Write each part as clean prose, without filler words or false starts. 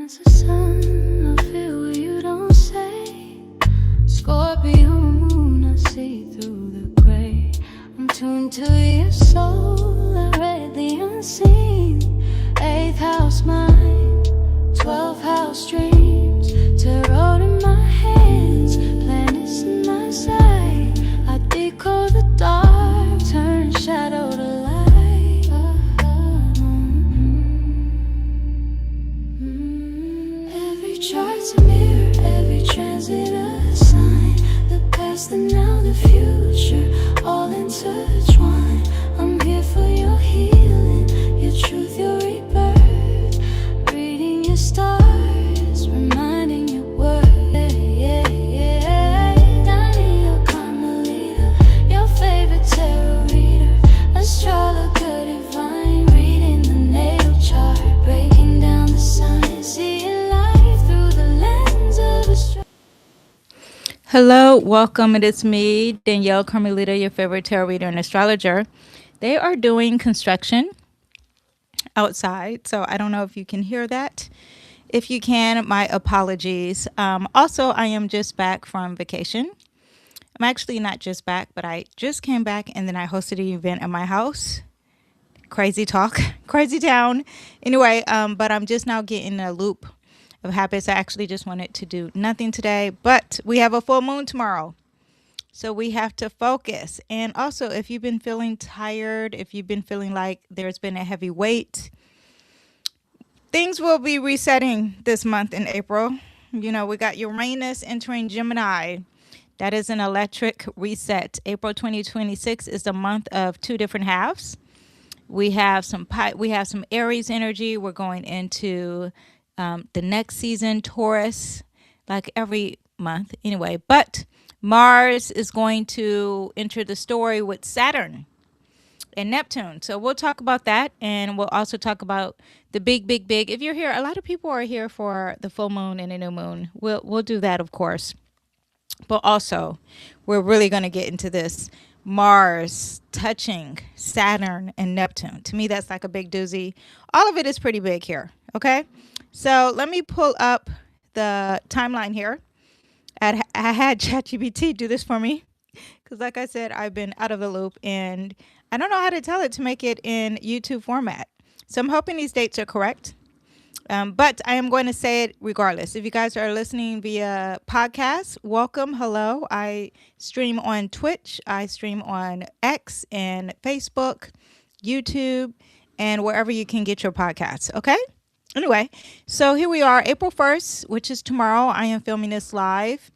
as the sun, I feel what you don't say. Scorpio moon, I see through the gray. I'm tuned to your soul, I read the unseen. 8th house mind, 12th house dreams. Tarot in my hands, planets in my sight. I decode the dark, turn shadow to light. Every chart's a mirror, every transit a sign. The past, the now, the future, all intertwined. I'm here for your healing, your truth, your rebirth. Reading your stars, reminding your worth. Danyell, Carmelita, your favorite tarot reader. Astrological divine, reading the natal chart. Breaking down the signs, seeing life through the lens of astrology. Hello, welcome. It is me, Danyell, Carmelita, your favorite tarot reader and astrologer. They are doing construction outside, so I don't know if you can hear that. If you can, my apologies. Also, I am just back from vacation. I'm actually not just back, but I just came back and then I hosted an event at my house. Crazy talk, crazy town. Anyway, but I'm just now getting a loop of habits. I actually just wanted to do nothing today, but we have a full moon tomorrow. So we have to focus. And also, if you've been feeling tired, if you've been feeling like there's been a heavy weight, things will be resetting this month in April. You know, we got Uranus entering Gemini. That is an electric reset. April 2026 is the month of two different halves. We have some Aries energy. We're going into the next season, Taurus, like every month anyway. But Mars is going to enter the story with Saturn and Neptune. So we'll talk about that. And we'll also talk about the big. If you're here, a lot of people are here for the full moon and the new moon. We'll do that, of course. But also, we're really going to get into this Mars touching Saturn and Neptune. To me, that's like a big doozy. All of it is pretty big here. Okay. So let me pull up the timeline here. I had ChatGPT do this for me because, like I said, I've been out of the loop and I don't know how to tell it to make it in YouTube format. So I'm hoping these dates are correct. But I am going to say it regardless. If you guys are listening via podcast, welcome. Hello. I stream on Twitch. I stream on X and Facebook, YouTube, and wherever you can get your podcasts. Okay. Anyway, so here we are, April 1st, which is tomorrow. I am filming this live,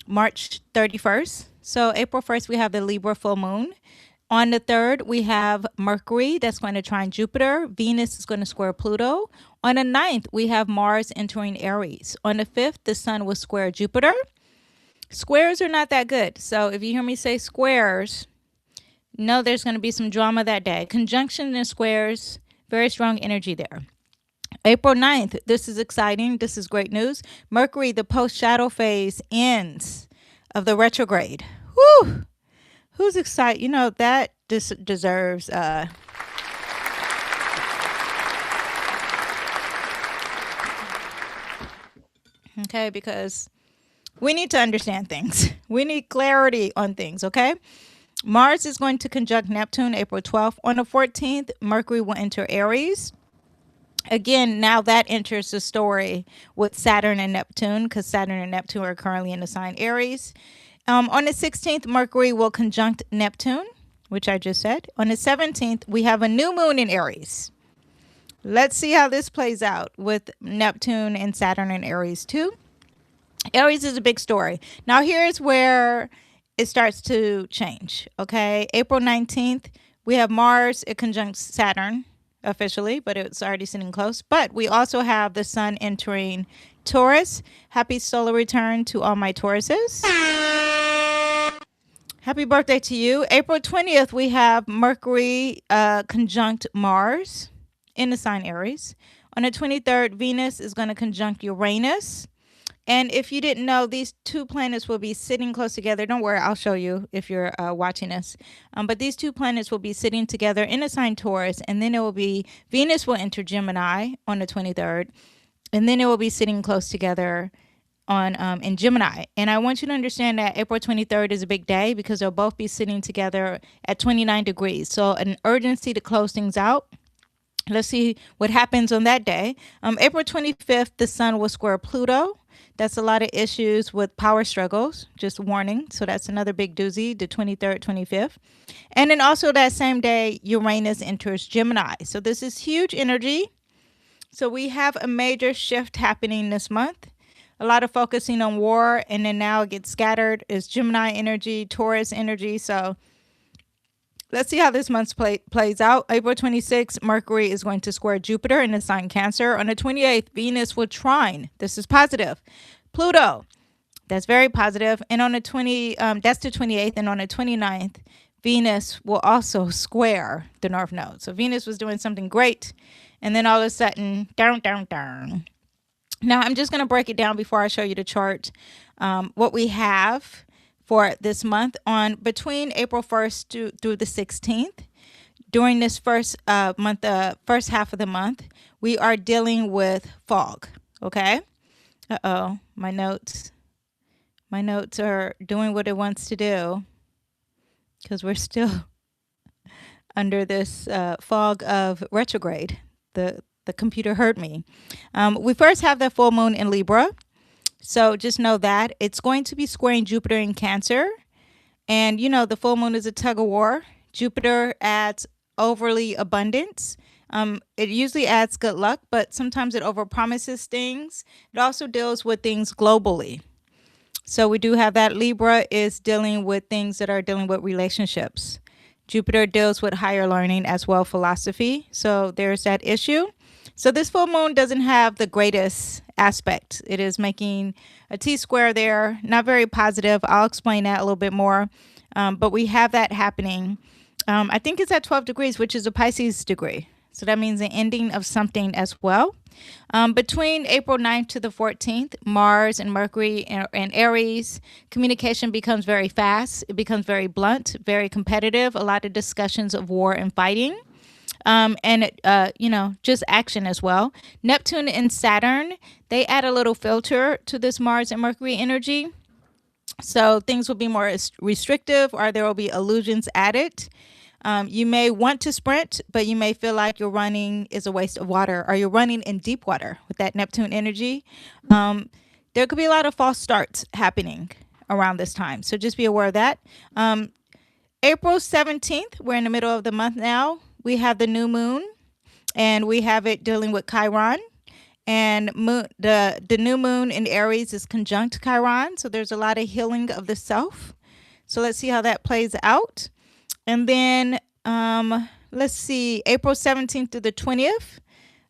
March 31st. So April 1st, we have the Libra full moon. On the 3rd, we have Mercury that's going to trine Jupiter. Venus is going to square Pluto. On the 9th, we have Mars entering Aries. On the 5th, the sun will square Jupiter. Squares are not that good. So if you hear me say squares, know there's going to be some drama that day. Conjunction and squares, very strong energy there. April 9th, this is exciting. This is great news. Mercury, the post-shadow phase ends of the retrograde. Whew! Who's excited? You know, that deserves... okay, because we need to understand things. We need clarity on things, okay? Mars is going to conjunct Neptune April 12th. On the 14th, Mercury will enter Aries. Again, now that enters the story with Saturn and Neptune because Saturn and Neptune are currently in the sign Aries. On the 16th, Mercury will conjunct Neptune, which I just said. On the 17th, we have a new moon in Aries. Let's see how this plays out with Neptune and Saturn in Aries too. Aries is a big story. Now here's where it starts to change. Okay, April 19th, we have Mars. It conjuncts Saturn officially, but it's already sitting close. But we also have the sun entering Taurus. Happy solar return to all my Tauruses. Happy birthday to you. April 20th, we have Mercury conjunct Mars in the sign Aries. On the 23rd, Venus is going to conjunct Uranus. And if you didn't know, these two planets will be sitting close together. Don't worry, I'll show you if you're watching this. But these two planets will be sitting together in the sign Taurus. And then it will be Venus will enter Gemini on the 23rd. and then it will be sitting close together on in Gemini. And I want you to understand that April 23rd is a big day because they'll both be sitting together at 29 degrees. So an urgency to close things out. Let's see what happens on that day. April 25th, the sun will square Pluto. That's a lot of issues with power struggles, just warning. So that's another big doozy, the 23rd, 25th. And then also that same day, Uranus enters Gemini. So this is huge energy. So we have a major shift happening this month. A lot of focusing on war, and then now it gets scattered. It's Gemini energy, Taurus energy. So let's see how this month plays out. April 26th, Mercury is going to square Jupiter in the sign Cancer. On the 28th, Venus will trine. This is positive. Pluto, that's very positive. And on the that's the 28th. And on the 29th, Venus will also square the North Node. So Venus was doing something great. And then all of a sudden, down, down, down. Now, I'm just going to break it down before I show you the chart. What we have for this month on between April 1st through the 16th. During this first month, first half of the month, we are dealing with fog. Okay. Uh-oh, my notes are doing what it wants to do because we're still under this fog of retrograde. The computer heard me. We first have the full moon in Libra. So just know that it's going to be squaring Jupiter in Cancer. And, you know, the full moon is a tug of war. Jupiter adds overly abundance. It usually adds good luck, but sometimes it overpromises things. It also deals with things globally. So we do have that. Libra is dealing with things that are dealing with relationships. Jupiter deals with higher learning as well, philosophy. So there's that issue. So this full moon doesn't have the greatest aspect. It is making a T-square there, not very positive. I'll explain that a little bit more. But we have that happening. I think it's at 12 degrees, which is a Pisces degree. So that means the ending of something as well. Between April 9th to the 14th, Mars and Mercury and Aries, communication becomes very fast. It becomes very blunt, very competitive. A lot of discussions of war and fighting. And just action as well. Neptune and Saturn, they add a little filter to this Mars and Mercury energy. So things will be more restrictive, or there will be illusions added. You may want to sprint, but you may feel like your running is a waste of water, or you're running in deep water with that Neptune energy. There could be a lot of false starts happening around this time. So just be aware of that. April 17th, we're in the middle of the month now. We have the new moon, and we have it dealing with Chiron. And the new moon in Aries is conjunct Chiron. So there's a lot of healing of the self. So let's see how that plays out. And then let's see, April 17th through the 20th.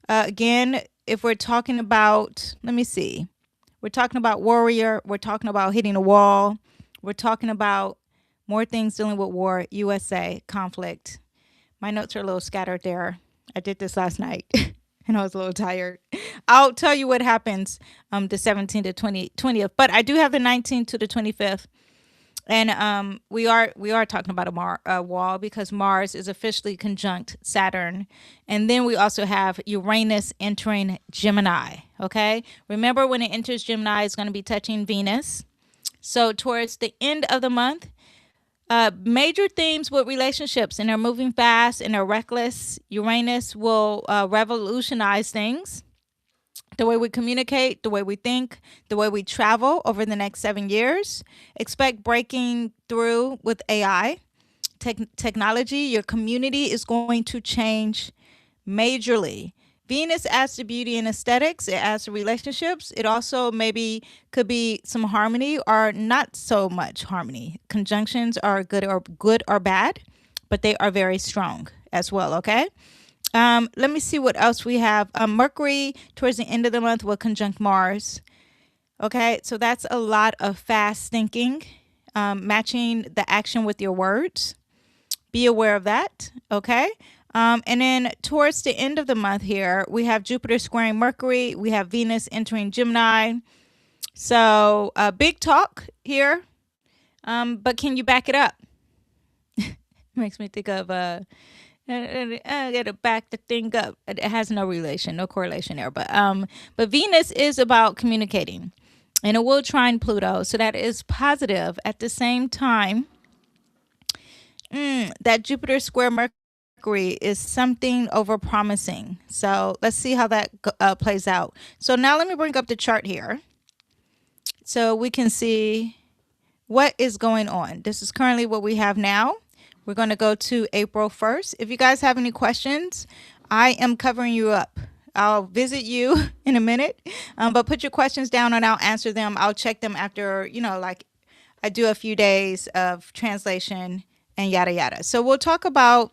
Again, if we're talking about, let me see. We're talking about warrior. We're talking about hitting a wall. We're talking about more things dealing with war, USA, conflict. My notes are a little scattered there. I did this last night and I was a little tired. I'll tell you what happens the 17th to 20th. But I do have the 19th to the 25th. And we are talking about a wall because Mars is officially conjunct Saturn. And then we also have Uranus entering Gemini. Okay. Remember, when it enters Gemini, it's going to be touching Venus. So towards the end of the month, major themes with relationships, and they're moving fast and they're reckless. Uranus will revolutionize things. The way we communicate, the way we think, the way we travel over the next 7 years. Expect breaking through with AI. Technology, your community is going to change majorly. Venus adds to beauty and aesthetics. It adds to relationships. It also maybe could be some harmony or not so much harmony. Conjunctions are good or bad, but they are very strong as well, okay? Let me see what else we have. Mercury towards the end of the month will conjunct Mars. Okay, so that's a lot of fast thinking, matching the action with your words. Be aware of that, okay? And then towards the end of the month here, we have Jupiter squaring Mercury. We have Venus entering Gemini. So big talk here, but can you back it up? Makes me think of I gotta back the thing up. It has no relation, no correlation there. But Venus is about communicating, and it will trine Pluto, so that is positive. At the same time, that Jupiter square Mercury is something over promising. So let's see how that plays out. So now let me bring up the chart here, so we can see what is going on. This is currently what we have now. We're going to go to April 1st. If you guys have any questions, I am covering you up. I'll visit you in a minute, but put your questions down and I'll answer them. I'll check them after, like I do a few days of translation and yada yada. So we'll talk about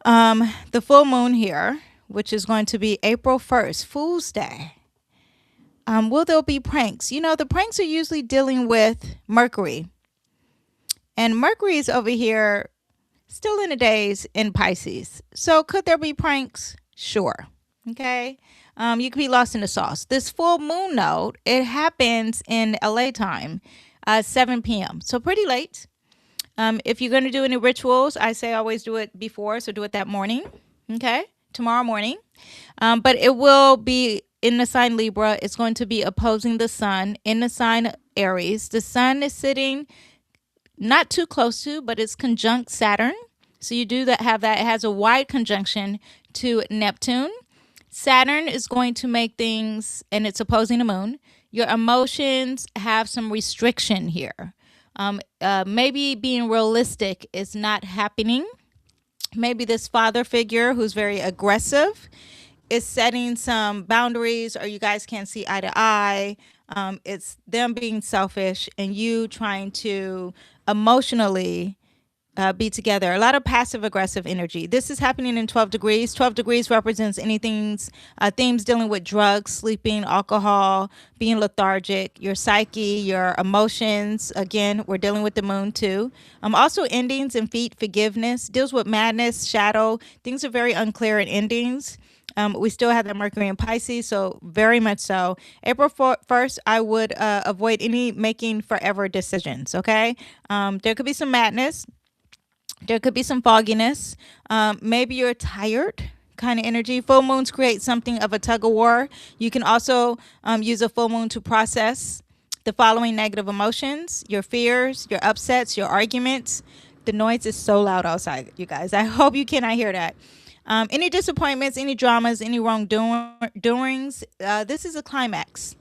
the full moon here, which is going to be April 1st, Fool's Day. Will there be pranks? The pranks are usually dealing with Mercury. And Mercury is over here still in the days in Pisces. So could there be pranks? Sure. Okay. You could be lost in the sauce. This full moon node, it happens in LA time, 7 p.m. So pretty late. If you're going to do any rituals, I say always do it before. So do it that morning. Okay. Tomorrow morning. But it will be in the sign Libra. It's going to be opposing the sun in the sign Aries. The sun is sitting not too close to, but it's conjunct Saturn. So you do have that. It has a wide conjunction to Neptune. Saturn is going to make things, and it's opposing the moon. Your emotions have some restriction here. Maybe being realistic is not happening. Maybe this father figure who's very aggressive is setting some boundaries, or you guys can't see eye to eye. It's them being selfish and you trying to emotionally be together. A lot of passive aggressive energy. This is happening in 12 degrees. 12 degrees represents themes dealing with drugs, sleeping, alcohol, being lethargic, your psyche, your emotions. Again, we're dealing with the moon too. Also endings and feet, forgiveness, deals with madness, shadow. Things are very unclear in endings. We still have the Mercury in Pisces, so very much so. April 1st, I would avoid any making forever decisions, okay? There could be some madness. There could be some fogginess. Maybe you're tired kind of energy. Full moons create something of a tug of war. You can also use a full moon to process the following negative emotions: your fears, your upsets, your arguments. The noise is so loud outside, you guys. I hope you cannot hear that. Any disappointments, any dramas, any wrongdoings, this is a climax.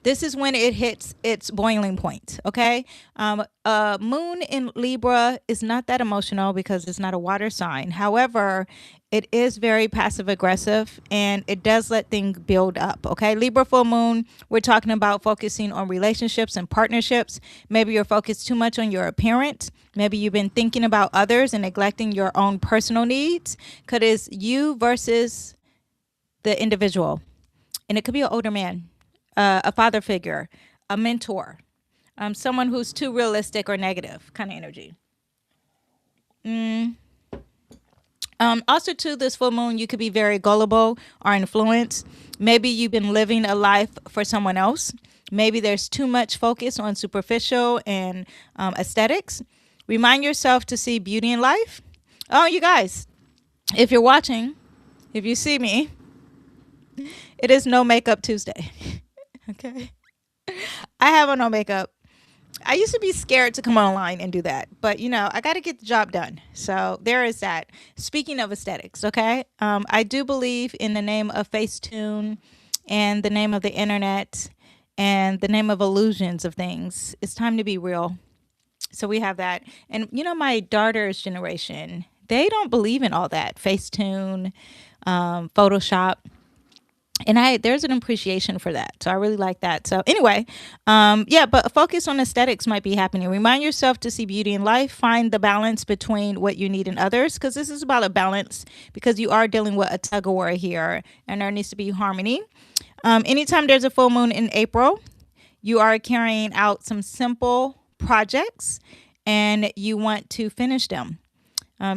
This is when it hits its boiling point, okay? Moon in Libra is not that emotional because it's not a water sign. However, it is very passive aggressive and it does let things build up, okay? Libra full moon, we're talking about focusing on relationships and partnerships. Maybe you're focused too much on your appearance. Maybe you've been thinking about others and neglecting your own personal needs, because it's you versus the individual. And it could be an older man, a father figure, a mentor, someone who's too realistic or negative kind of energy. Also, too, this full moon, you could be very gullible or influenced. Maybe you've been living a life for someone else. Maybe there's too much focus on superficial and aesthetics. Remind yourself to see beauty in life. Oh, you guys, if you're watching, if you see me, it is No Makeup Tuesday. Okay. I have on no makeup. I used to be scared to come online and do that, but I got to get the job done. So there is that. Speaking of aesthetics, okay, I do believe in the name of Facetune and the name of the internet and the name of illusions of things. It's time to be real. So we have that. And my daughter's generation, they don't believe in all that Facetune, Photoshop. And there's an appreciation for that. So I really like that. So anyway, but focus on aesthetics might be happening. Remind yourself to see beauty in life. Find the balance between what you need in others, because this is about a balance, because you are dealing with a tug of war here and there needs to be harmony. Anytime there's a full moon in April, you are carrying out some simple projects and you want to finish them.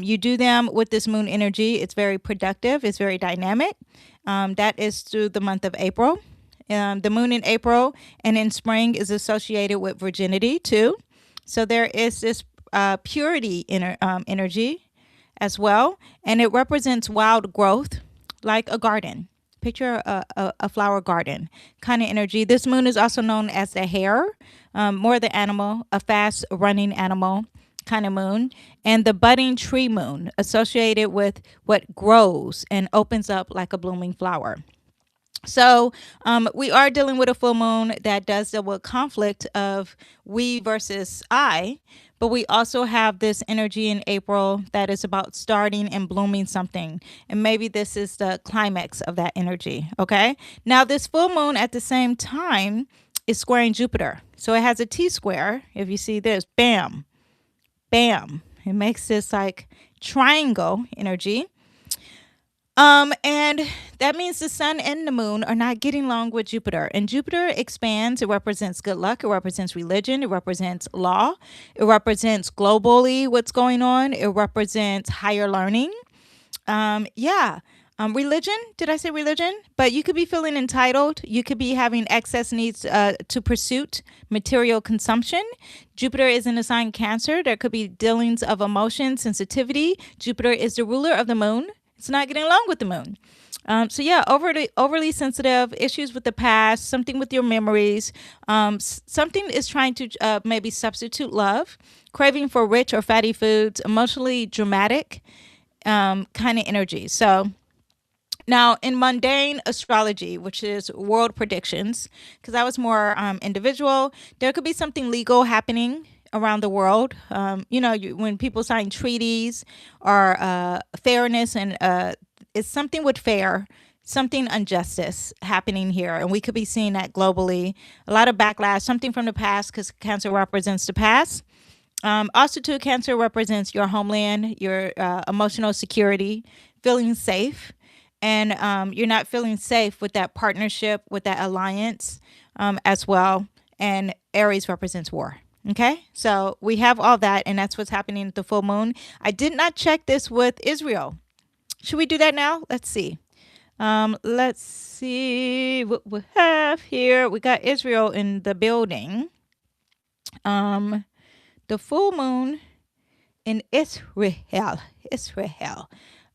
You do them with this moon energy. It's very productive. It's very dynamic. That is through the month of April. The moon in April and in spring is associated with virginity too. So there is this purity energy. as well. And it represents wild growth, like a garden. Picture a flower garden kind of energy. This moon is also known as the hare, more the animal, a fast running animal kind of moon, and the budding tree moon associated with what grows and opens up like a blooming flower. So we are dealing with a full moon that does deal with conflict of we versus I, but we also have this energy in April that is about starting and blooming something. And maybe this is the climax of that energy. Okay. Now, this full moon at the same time is squaring Jupiter. So it has a T square. If you see this, bam, bam, it makes this like triangle energy. And that means the sun and the moon are not getting along with Jupiter. And Jupiter expands. It represents good luck. It represents religion. It represents law. It represents globally what's going on. It represents higher learning. Religion. Did I say religion? But you could be feeling entitled. You could be having excess needs to pursuit material consumption. Jupiter is in the sign Cancer. There could be dealings of emotion, sensitivity. Jupiter is the ruler of the moon. It's not getting along with the moon. Overly sensitive, issues with the past, something with your memories. Something is trying to maybe substitute love, craving for rich or fatty foods, emotionally dramatic kind of energy. So now in mundane astrology, which is world predictions, because I was more individual, there could be something legal happening around the world. When people sign treaties or fairness, and it's something with fair, something injustice happening here. And we could be seeing that globally. A lot of backlash, something from the past, because Cancer represents the past. Also, too, Cancer represents your homeland, your emotional security, feeling safe. And you're not feeling safe with that partnership, with that alliance as well. And Aries represents war. Okay, so we have all that, and that's what's happening at the full moon. I did not check this with Israel. Should we do that now? Let's see. Let's see what we have here. We got Israel in the building. The full moon in Israel.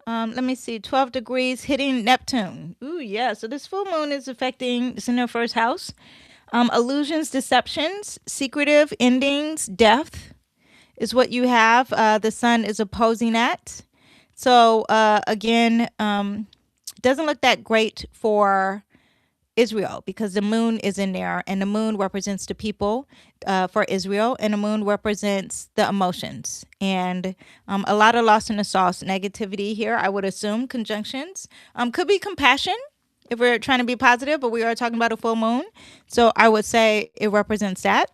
Let me see. 12 degrees hitting Neptune. Ooh, yeah. So this full moon is affecting. It's in their first house. Illusions, deceptions, secretive endings, death is what you have. The sun is opposing that. So again, doesn't look that great for Israel because the moon is in there, and the moon represents the people for Israel, and the moon represents the emotions, and a lot of loss in the sauce, negativity here, I would assume, conjunctions. Could be compassion if we're trying to be positive, but we are talking about a full moon. So I would say it represents that.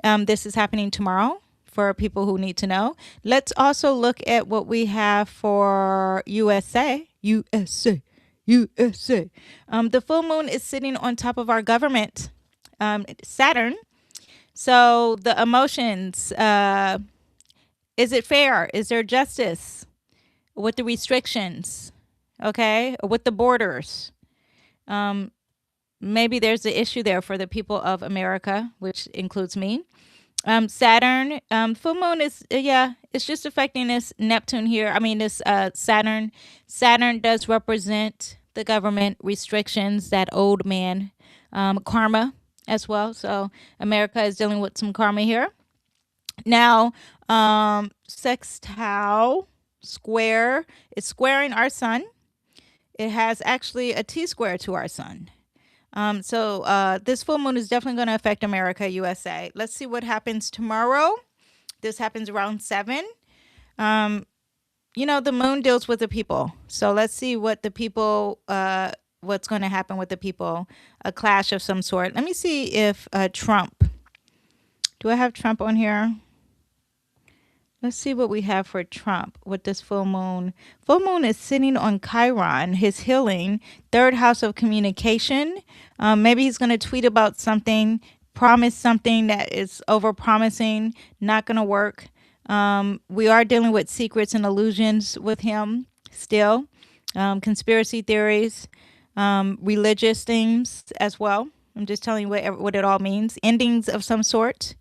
This is happening tomorrow for people who need to know. Let's also look at what we have for USA. The full moon is sitting on top of our government, Saturn. So the emotions, is it fair? Is there justice with the restrictions? Okay, with the borders? Maybe there's an issue there for the people of America, which includes me. Saturn, full moon is, it's just affecting this Neptune here. I mean, this Saturn. Saturn does represent the government restrictions, that old man, karma as well. So America is dealing with some karma here. Now, sextile square is squaring our sun. It has actually a T square to our sun. So this full moon is definitely going to affect America, USA. Let's see what happens tomorrow. This happens around 7. The moon deals with the people. So let's see what the people, what's going to happen with the people. A clash of some sort. Let me see if Trump. Do I have Trump on here? Let's see what we have for Trump with this full moon. Full moon is sitting on Chiron, his healing, third house of communication. Maybe he's going to tweet about something, promise something that is over promising, not going to work. We are dealing with secrets and illusions with him still. Conspiracy theories, religious things as well. I'm just telling you what it all means. Endings of some sort.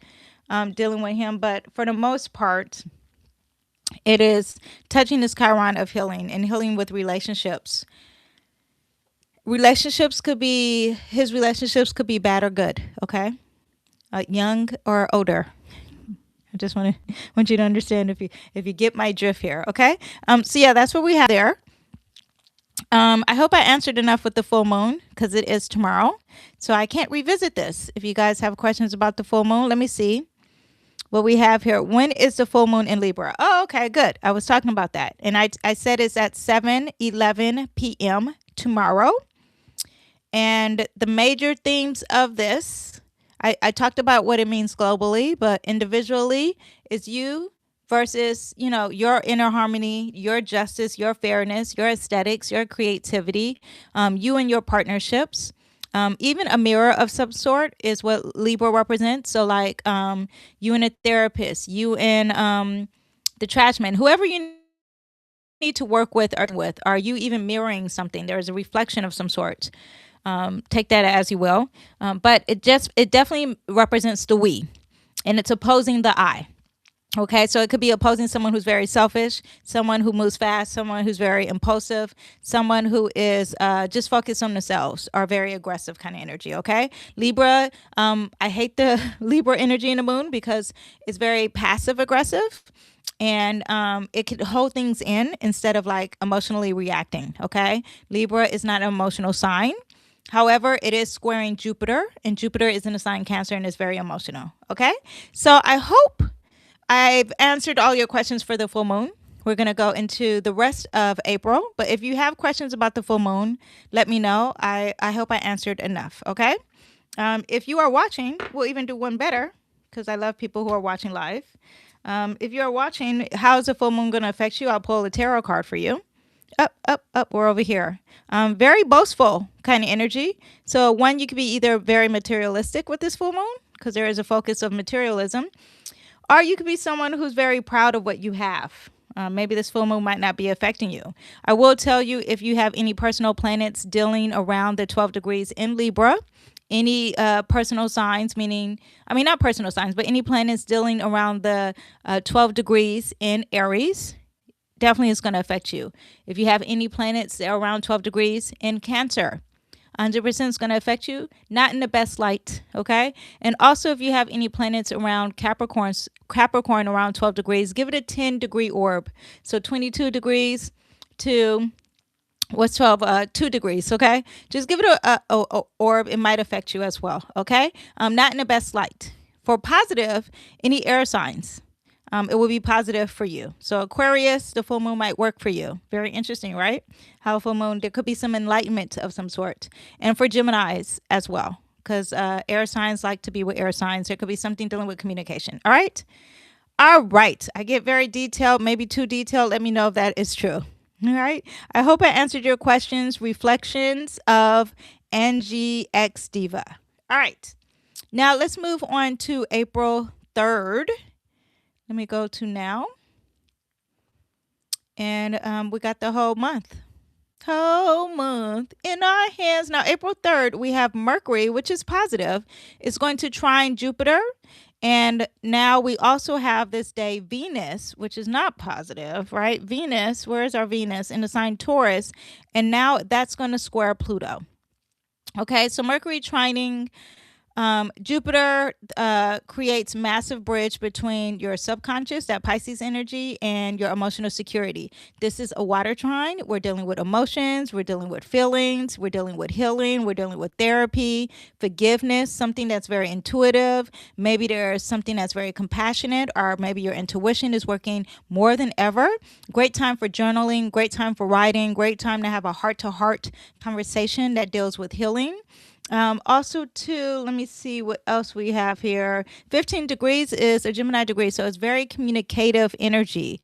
Dealing with him, but for the most part, It is touching this Chiron of healing and healing with relationships. His relationships could be bad or good, okay? Young or older. I just want you to understand if you get my drift here, okay? So yeah, that's what we have there. I hope I answered enough with the full moon because it is tomorrow. So I can't revisit this. If you guys have questions about the full moon, let me see what we have here. When is the full moon in Libra? Oh, okay, good. I was talking about that. And I said it's at 7:11 p.m. tomorrow. And the major themes of this, I talked about what it means globally, but individually is you versus, your inner harmony, your justice, your fairness, your aesthetics, your creativity, you and your partnerships. Even a mirror of some sort is what Libra represents. So like you and a therapist, you and the trash man, whoever you need to work with, are you even mirroring something? There is a reflection of some sort. Take that as you will. But it definitely represents the we, and it's opposing the I. Okay, so it could be opposing someone who's very selfish, someone who moves fast, someone who's very impulsive, someone who is just focused on themselves, or very aggressive kind of energy. Okay, Libra. I hate the Libra energy in the moon because it's very passive aggressive, and it could hold things in instead of like emotionally reacting. Okay, Libra is not an emotional sign. However, it is squaring Jupiter, and Jupiter is in the sign Cancer and is very emotional. Okay, so I hope I've answered all your questions for the full moon. We're going to go into the rest of April. But if you have questions about the full moon, let me know. I hope I answered enough. Okay. If you are watching, we'll even do one better because I love people who are watching live. If you are watching, how's the full moon going to affect you? I'll pull a tarot card for you. Up. We're over here. Very boastful kind of energy. So one, you could be either very materialistic with this full moon because there is a focus of materialism. Or you could be someone who's very proud of what you have. Maybe this full moon might not be affecting you. I will tell you, if you have any personal planets dealing around the 12 degrees in Libra, any personal signs, not personal signs, but any planets dealing around the 12 degrees in Aries, definitely is going to affect you. If you have any planets around 12 degrees in Cancer, 100% is going to affect you, not in the best light, okay? And also, if you have any planets around Capricorn around 12 degrees, give it a 10-degree orb. So 22 degrees to what's 12? 2 degrees, okay? Just give it a orb. It might affect you as well, okay? Not in the best light. For positive, any air signs. It will be positive for you. So Aquarius, the full moon might work for you. Very interesting, right? How full moon, there could be some enlightenment of some sort. And for Geminis as well, because air signs like to be with air signs. There could be something dealing with communication. All right? All right. I get very detailed, maybe too detailed. Let me know if that is true. All right. I hope I answered your questions. Reflections of NGX Diva. All right. Now let's move on to April 3rd. Let me go to now. And we got the whole month. Whole month in our hands. Now, April 3rd, we have Mercury, which is positive. It's going to trine Jupiter. And now we also have this day Venus, which is not positive, right? Venus, where is our Venus? In the sign Taurus. And now that's going to square Pluto. Okay, so Mercury trining Jupiter creates massive bridge between your subconscious, that Pisces energy, and your emotional security. This is a water trine. We're dealing with emotions. We're dealing with feelings. We're dealing with healing. We're dealing with therapy, forgiveness, something that's very intuitive. Maybe there's something that's very compassionate, or maybe your intuition is working more than ever. Great time for journaling. Great time for writing. Great time to have a heart-to-heart conversation that deals with healing. Also, too, let me see what else we have here. 15 degrees is a Gemini degree, so it's very communicative energy.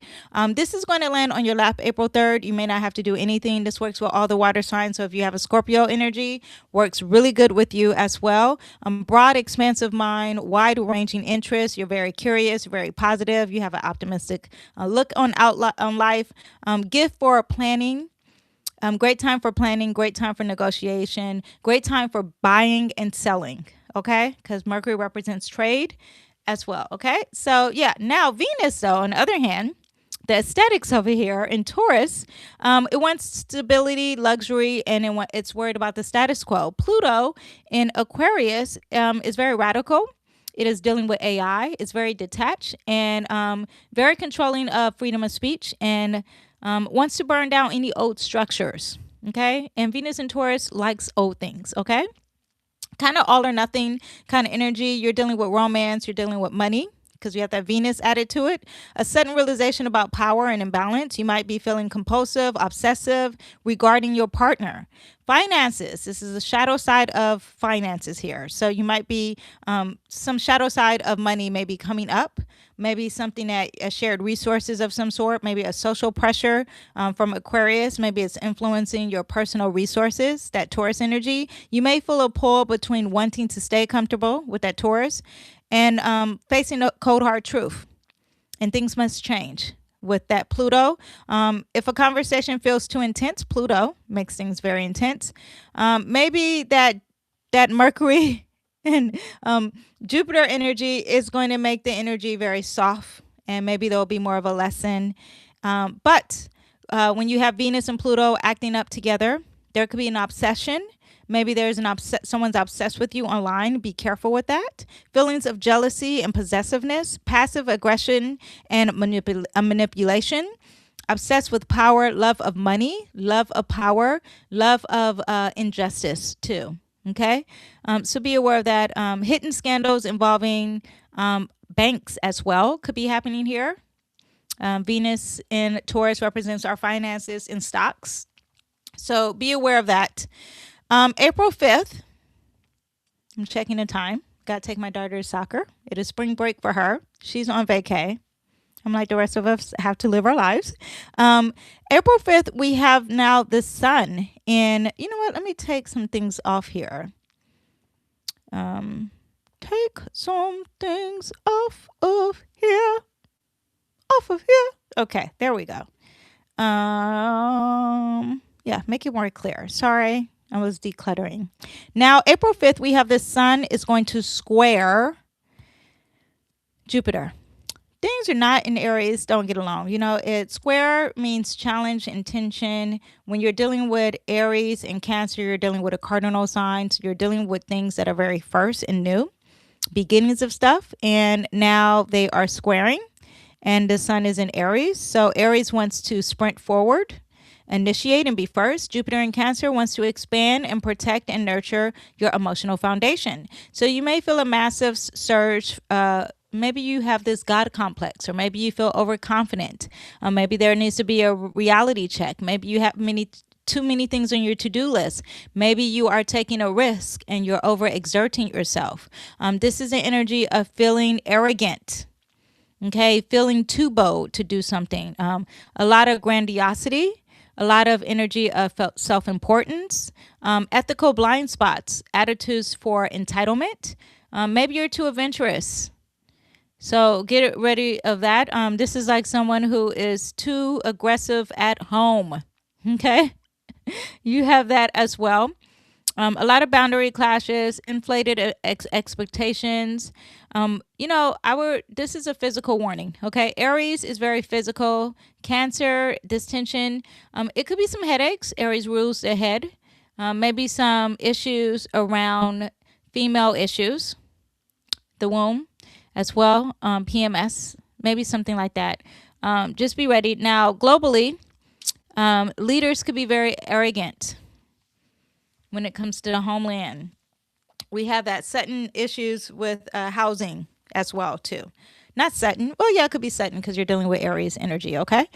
This is going to land on your lap April 3rd. You may not have to do anything. This works with all the water signs. So if you have a Scorpio energy, works really good with you as well. Broad, expansive mind, wide-ranging interests. You're very curious, very positive. You have an optimistic look on life. Gift for planning. Great time for planning, great time for negotiation, great time for buying and selling, okay? Because Mercury represents trade as well, okay? So, yeah, now Venus, though, on the other hand, The aesthetics over here in Taurus, it wants stability, luxury, and it's worried about the status quo. Pluto in Aquarius is very radical. It is dealing with AI. It's very detached and very controlling of freedom of speech and wants to burn down any old structures. Okay. And Venus in Taurus likes old things. Okay. Kind of all or nothing kind of energy. You're dealing with romance. You're dealing with money because we have that Venus added to it. A sudden realization about power and imbalance. You might be feeling compulsive, obsessive regarding your partner. Finances. This is the shadow side of finances here. So you might be some shadow side of money may be coming up. Maybe something that shared resources of some sort, maybe a social pressure from Aquarius. Maybe it's influencing your personal resources, that Taurus energy. You may feel a pull between wanting to stay comfortable with that Taurus and facing a cold hard truth. And things must change with that Pluto. If a conversation feels too intense, Pluto makes things very intense. Maybe that Mercury and Jupiter energy is going to make the energy very soft, and maybe there'll be more of a lesson. But when you have Venus and Pluto acting up together, there could be an obsession. Maybe there's someone's obsessed with you online. Be careful with that. Feelings of jealousy and possessiveness, passive aggression and manipulation, obsessed with power, love of money, love of power, love of injustice too. Okay. So be aware of that. Hidden scandals involving banks as well could be happening here. Venus in Taurus represents our finances in stocks. So be aware of that. April 5th, I'm checking the time. Got to take my daughter to soccer. It is spring break for her. She's on vacay. I'm like the rest of us have to live our lives. April 5th, we have now the sun in, you know what? Let me take some things off here. Take some things off of here. Off of here. Okay, there we go. Yeah, make it more clear. Sorry, I was decluttering. Now, April 5th, we have the sun is going to square Jupiter. Things are not in Aries don't get along. You know, it square means challenge and tension. When you're dealing with Aries and Cancer, you're dealing with a cardinal sign. So you're dealing with things that are very first and new, beginnings of stuff. And now they are squaring. And the sun is in Aries. So Aries wants to sprint forward, initiate and be first. Jupiter in Cancer wants to expand and protect and nurture your emotional foundation. So you may feel a massive surge. Maybe you have this God complex, or maybe you feel overconfident. Maybe there needs to be a reality check. Maybe you have too many things on your to-do list. Maybe you are taking a risk and you're overexerting yourself. This is an energy of feeling arrogant. Okay, feeling too bold to do something. A lot of grandiosity, a lot of energy of self-importance, ethical blind spots, attitudes for entitlement. Maybe you're too adventurous. So get ready of that. This is like someone who is too aggressive at home. Okay, you have that as well. A lot of boundary clashes, inflated expectations. This is a physical warning. Okay, Aries is very physical. Cancer, this tension. It could be some headaches. Aries rules the head. Maybe some issues around female issues, the womb, as well. PMS, maybe something like that. Just be ready. Now, globally, leaders could be very arrogant when it comes to the homeland. We have that Saturn issues with housing as well, too. Not Saturn. Well, yeah, it could be Saturn because you're dealing with Aries energy, okay?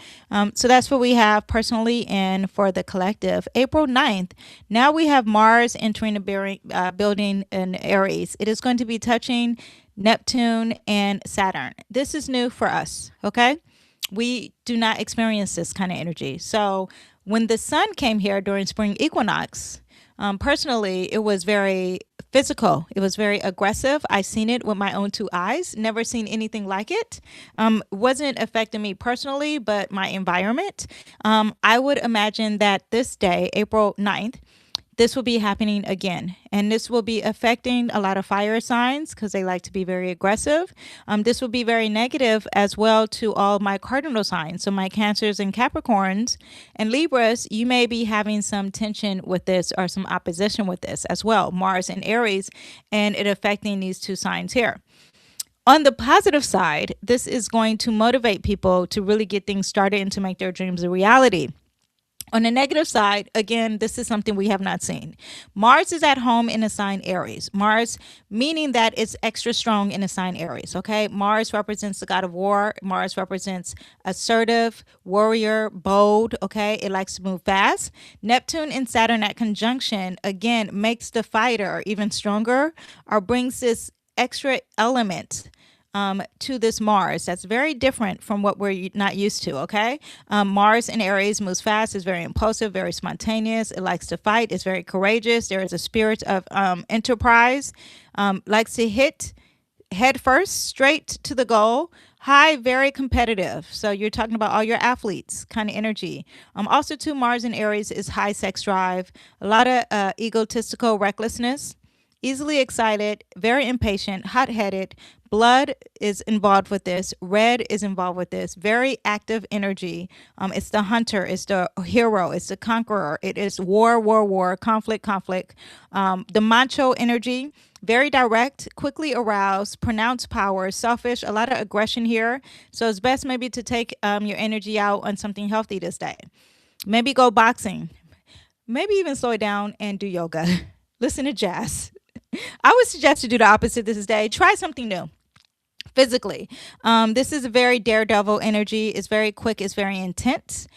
So that's what we have personally and for the collective. April 9th, now we have Mars entering the building in Aries. It is going to be touching Neptune and Saturn. This is new for us, okay? We do not experience this kind of energy. So when the sun came here during spring equinox, personally, it was very physical. It was very aggressive. I seen it with my own two eyes. Never seen anything like it. Wasn't affecting me personally, but my environment. I would imagine that this day, April 9th, this will be happening again. And this will be affecting a lot of fire signs because they like to be very aggressive. This will be very negative as well to all my cardinal signs. So my Cancers and Capricorns and Libras, you may be having some tension with this or some opposition with this as well. Mars and Aries, and it affecting these two signs here. On the positive side, this is going to motivate people to really get things started and to make their dreams a reality. On the negative side, again, this is something we have not seen. Mars is at home in the sign Aries. Mars, meaning that it's extra strong in the sign Aries, okay? Mars represents the god of war. Mars represents assertive, warrior, bold, okay? It likes to move fast. Neptune and Saturn at conjunction, again, makes the fighter even stronger or brings this extra element to this Mars that's very different from what we're not used to, okay? Mars in Aries moves fast, is very impulsive, very spontaneous. It likes to fight, it's very courageous. There is a spirit of enterprise, likes to hit head first, straight to the goal. High, very competitive. So you're talking about all your athletes kind of energy. Also, too, Mars in Aries is high sex drive, a lot of egotistical recklessness. Easily excited, very impatient, hot-headed. Blood is involved with this. Red is involved with this. Very active energy. It's the hunter. It's the hero. It's the conqueror. It is war, conflict. The macho energy, very direct, quickly aroused, pronounced power, selfish, a lot of aggression here. So it's best maybe to take your energy out on something healthy this day. Maybe go boxing. Maybe even slow it down and do yoga. Listen to jazz. I would suggest to do the opposite this day. Try something new physically. This is a very daredevil energy. It's very quick. It's very intense.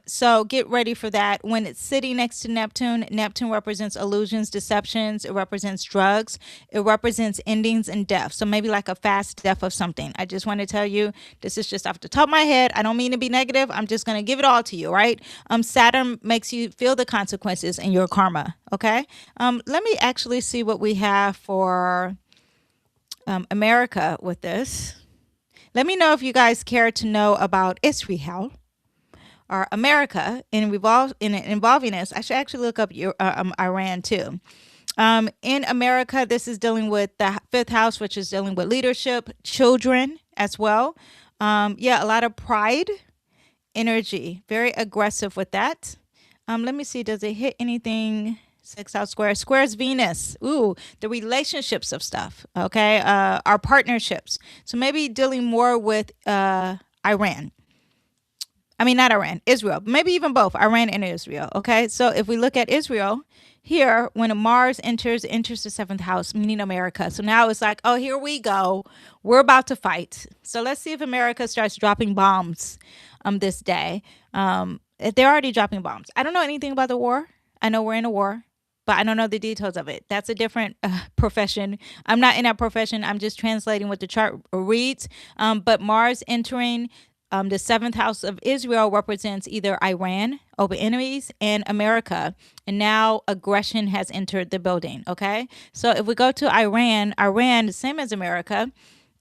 So get ready for that. When it's sitting next to Neptune, Neptune represents illusions, deceptions. It represents drugs. It represents endings and death. So maybe like a fast death of something. I just want to tell you, this is just off the top of my head. I don't mean to be negative. I'm just going to give it all to you, right? Saturn makes you feel the consequences in your karma, okay? Let me actually see what we have for America with this. Let me know if you guys care to know about Israel or America involving this. I should actually look up Iran too. In America, this is dealing with the fifth house, which is dealing with leadership, children as well. A lot of pride energy, very aggressive with that. Let me see, does it hit anything? 6th house squares Venus. Ooh, the relationships of stuff, okay? Our partnerships. So maybe dealing more with Iran. I mean, not Iran, Israel, maybe even both Iran and Israel. Okay. So if we look at Israel here, when Mars enters the 7th house, meaning America. So now it's like, oh, here we go. We're about to fight. So let's see if America starts dropping bombs this day. They're already dropping bombs. I don't know anything about the war. I know we're in a war, but I don't know the details of it. That's a different profession. I'm not in that profession. I'm just translating what the chart reads. But Mars entering the 7th house of Israel represents either Iran, open enemies, and America. And now aggression has entered the building, okay? So if we go to Iran, the same as America,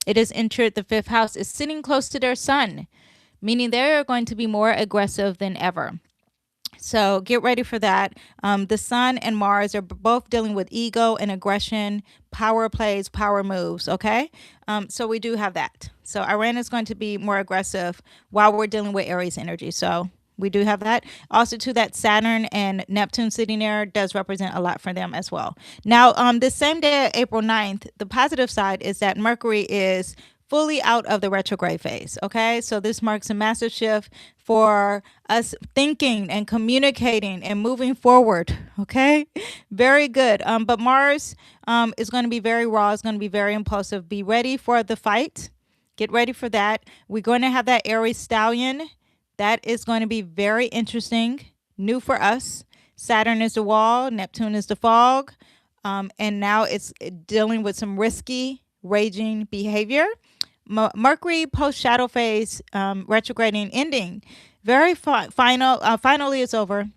it has entered the 5th house, is sitting close to their sun, meaning they're going to be more aggressive than ever. So get ready for that. The Sun and Mars are both dealing with ego and aggression, power plays, power moves, okay? So we do have that. So Iran is going to be more aggressive while we're dealing with Aries energy. So we do have that. Also, to that Saturn and Neptune sitting there does represent a lot for them as well. Now, the same day, April 9th, the positive side is that Mercury is fully out of the retrograde phase. Okay, so this marks a massive shift for us thinking and communicating and moving forward. Okay, very good. But Mars is going to be very raw. It's going to be very impulsive. Be ready for the fight. Get ready for that. We're going to have that Aries stallion. That is going to be very interesting. New for us. Saturn is the wall. Neptune is the fog. And now it's dealing with some risky, raging behavior. Mercury post shadow phase, retrograding, ending. Very final. Finally, it's over.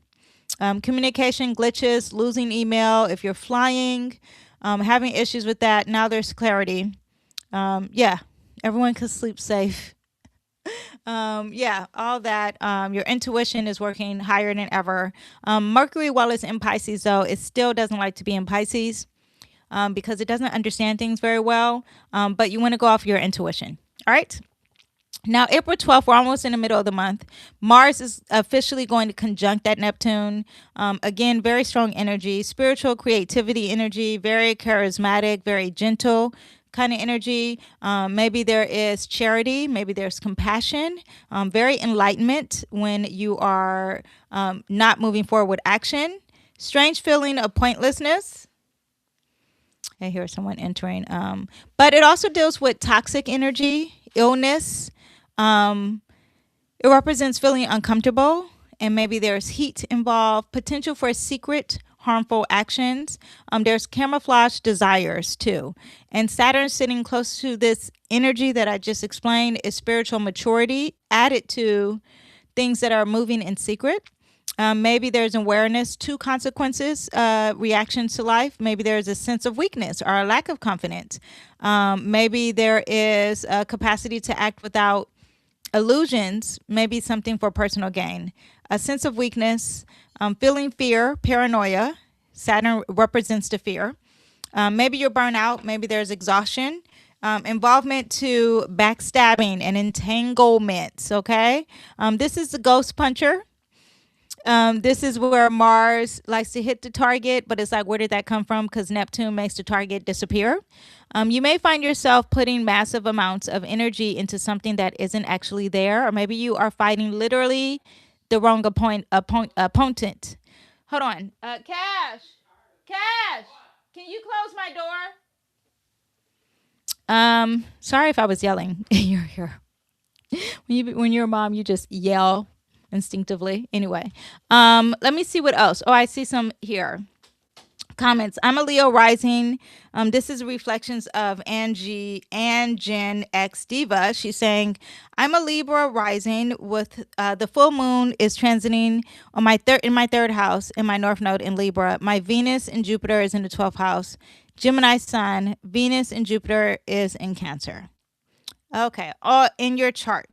Communication glitches, losing email. If you're flying, having issues with that, now there's clarity. Yeah, everyone can sleep safe. Yeah, all that. Your intuition is working higher than ever. Mercury, while it's in Pisces, though, it still doesn't like to be in Pisces because it doesn't understand things very well. But you want to go off your intuition. All right. Now, April 12th, we're almost in the middle of the month. Mars is officially going to conjunct that Neptune. Again, very strong energy, spiritual creativity energy, very charismatic, very gentle kind of energy. Maybe there is charity, maybe there's compassion, very enlightenment when you are not moving forward with action. Strange feeling of pointlessness. I hear someone entering. But it also deals with toxic energy, illness. It represents feeling uncomfortable, and maybe there's heat involved, potential for secret harmful actions. There's camouflage desires too. And Saturn sitting close to this energy that I just explained is spiritual maturity added to things that are moving in secret. Maybe there's awareness to consequences, reactions to life. Maybe there's a sense of weakness or a lack of confidence. Maybe there is a capacity to act without illusions, maybe something for personal gain. A sense of weakness, feeling fear, paranoia. Saturn represents the fear. Maybe you're burnt out. Maybe there's exhaustion. Involvement to backstabbing and entanglements. Okay. This is the ghost puncher. This is where Mars likes to hit the target, but it's like, where did that come from? Because Neptune makes the target disappear. You may find yourself putting massive amounts of energy into something that isn't actually there, or maybe you are fighting literally the wrong opponent. Hold on. Cash, can you close my door? Sorry if I was yelling in your ear. When you're a mom, you just yell instinctively. Anyway, let me see what else. Oh, I see some here. Comments. I'm a Leo rising. This is reflections of Angen X Diva. She's saying, I'm a Libra rising with the full moon is transiting on in my third house in my north node in Libra. My Venus and Jupiter is in the 12th house. Gemini sun, Venus and Jupiter is in Cancer. Okay, all in your chart.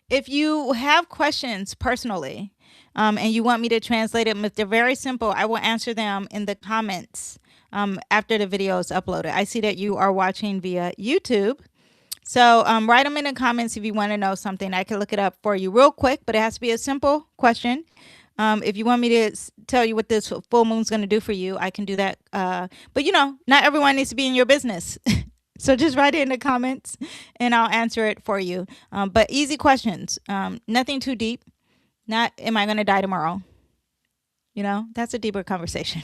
If you have questions personally, and you want me to translate them, if they're very simple, I will answer them in the comments after the video is uploaded. I see that you are watching via YouTube. So write them in the comments if you want to know something. I can look it up for you real quick, but it has to be a simple question. If you want me to tell you what this full moon's going to do for you, I can do that. But, not everyone needs to be in your business. So just write it in the comments and I'll answer it for you. But easy questions, nothing too deep. Not, am I going to die tomorrow? That's a deeper conversation.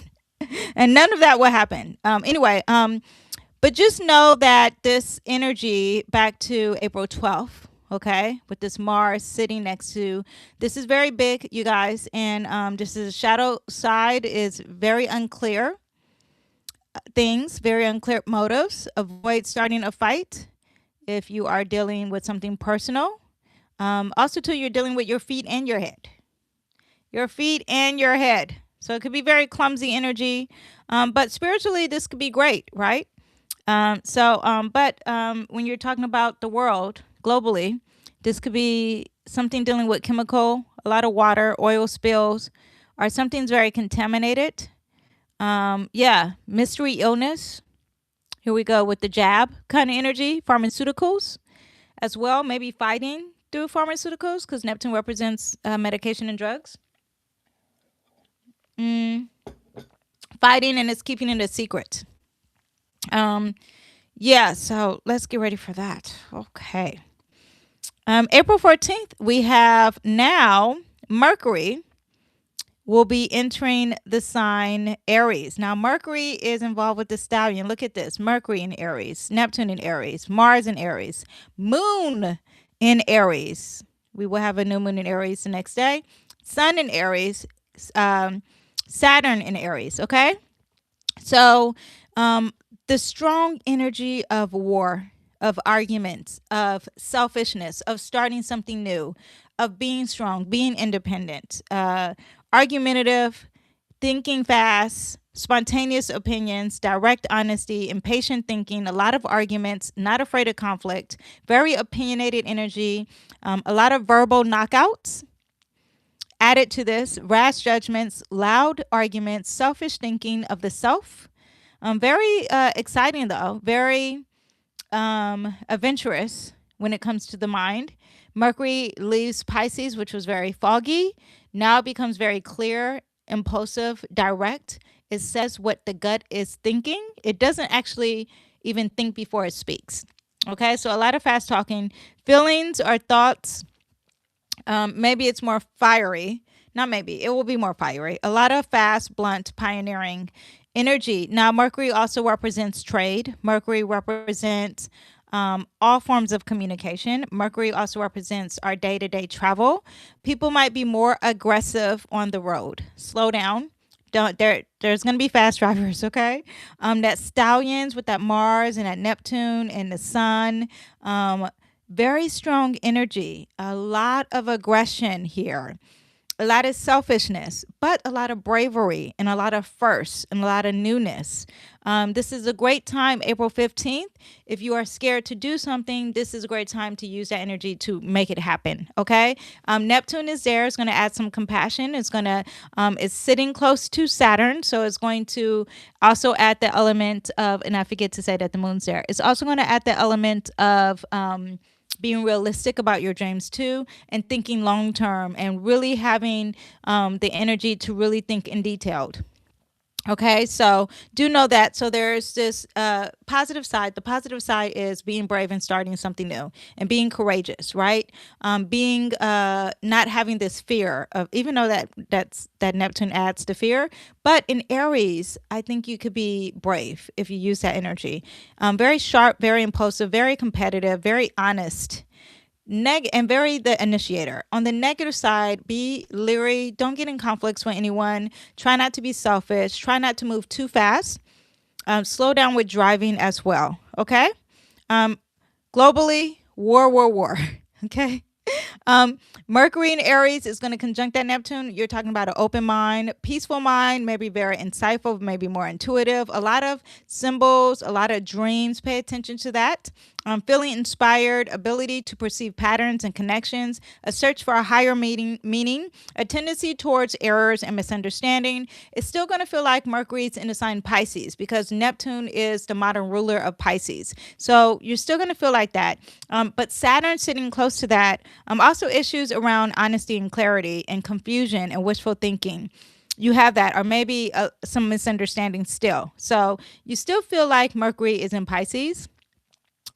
And none of that will happen. Anyway, but just know that this energy back to April 12th, okay, with this Mars sitting next to, this is very big, you guys. And this is shadow side is very unclear. Things, very unclear motives. Avoid starting a fight if you are dealing with something personal. Also, too, you're dealing with your feet and your head. Your feet and your head. So it could be very clumsy energy. But spiritually, this could be great, right? But when you're talking about the world globally, this could be something dealing with chemical, a lot of water, oil spills, or something's very contaminated. Mystery illness. Here we go with the jab kind of energy, pharmaceuticals as well, maybe fighting through pharmaceuticals because Neptune represents medication and drugs. Fighting and it's keeping it a secret. So let's get ready for that. Okay. April 14th, we have now Mercury will be entering the sign Aries. Now, Mercury is involved with the stallion. Look at this. Mercury in Aries, Neptune in Aries, Mars in Aries, Moon in Aries. We will have a new moon in Aries the next day. Sun in Aries, Saturn in Aries, okay? So the strong energy of war, of arguments, of selfishness, of starting something new, of being strong, being independent, argumentative, thinking fast, spontaneous opinions, direct honesty, impatient thinking, a lot of arguments, not afraid of conflict, very opinionated energy, a lot of verbal knockouts. Added to this, rash judgments, loud arguments, selfish thinking of the self. Very exciting though, very adventurous when it comes to the mind. Mercury leaves Pisces, which was very foggy. Now it becomes very clear, impulsive, direct. It says what the gut is thinking. It doesn't actually even think before it speaks. Okay, so a lot of fast talking. Feelings or thoughts. Maybe it's more fiery. Not maybe, it will be more fiery. A lot of fast, blunt, pioneering energy. Now, Mercury also represents trade. Mercury represents all forms of communication. Mercury also represents our day-to-day travel. People might be more aggressive on the road. Slow down. Don't there's gonna be fast drivers, okay? That stallions with that Mars and that Neptune and the Sun. Very strong energy. A lot of aggression here. A lot of selfishness, but a lot of bravery and a lot of firsts and a lot of newness. This is a great time, April 15th. If you are scared to do something, this is a great time to use that energy to make it happen. Okay. Neptune is there. It's going to add some compassion. It's sitting close to Saturn. So it's going to also add the element of, and I forget to say that the moon's there. It's also going to add the element of, being realistic about your dreams too, and thinking long term, and really having the energy to really think in detailed. Okay, so do know that. So there's this positive side. The positive side is being brave and starting something new and being courageous, right? Being not having this fear of, even though that Neptune adds to fear, but in Aries, I think you could be brave if you use that energy. Very sharp, very impulsive, very competitive, very honest, and very the initiator. On the negative side, be leery. Don't get in conflicts with anyone. Try not to be selfish. Try not to move too fast. Slow down with driving as well. Okay. Globally, war. Okay. Mercury in Aries is going to conjunct that Neptune. You're talking about an open mind, peaceful mind, maybe very insightful, maybe more intuitive, a lot of symbols, a lot of dreams. Pay attention to that. Feeling inspired, ability to perceive patterns and connections, a search for a higher meaning, a tendency towards errors and misunderstanding. It's still going to feel like Mercury's in the sign Pisces because Neptune is the modern ruler of Pisces. So you're still going to feel like that. But Saturn sitting close to that. Also issues around honesty and clarity and confusion and wishful thinking. You have that, or maybe some misunderstanding still. So you still feel like Mercury is in Pisces.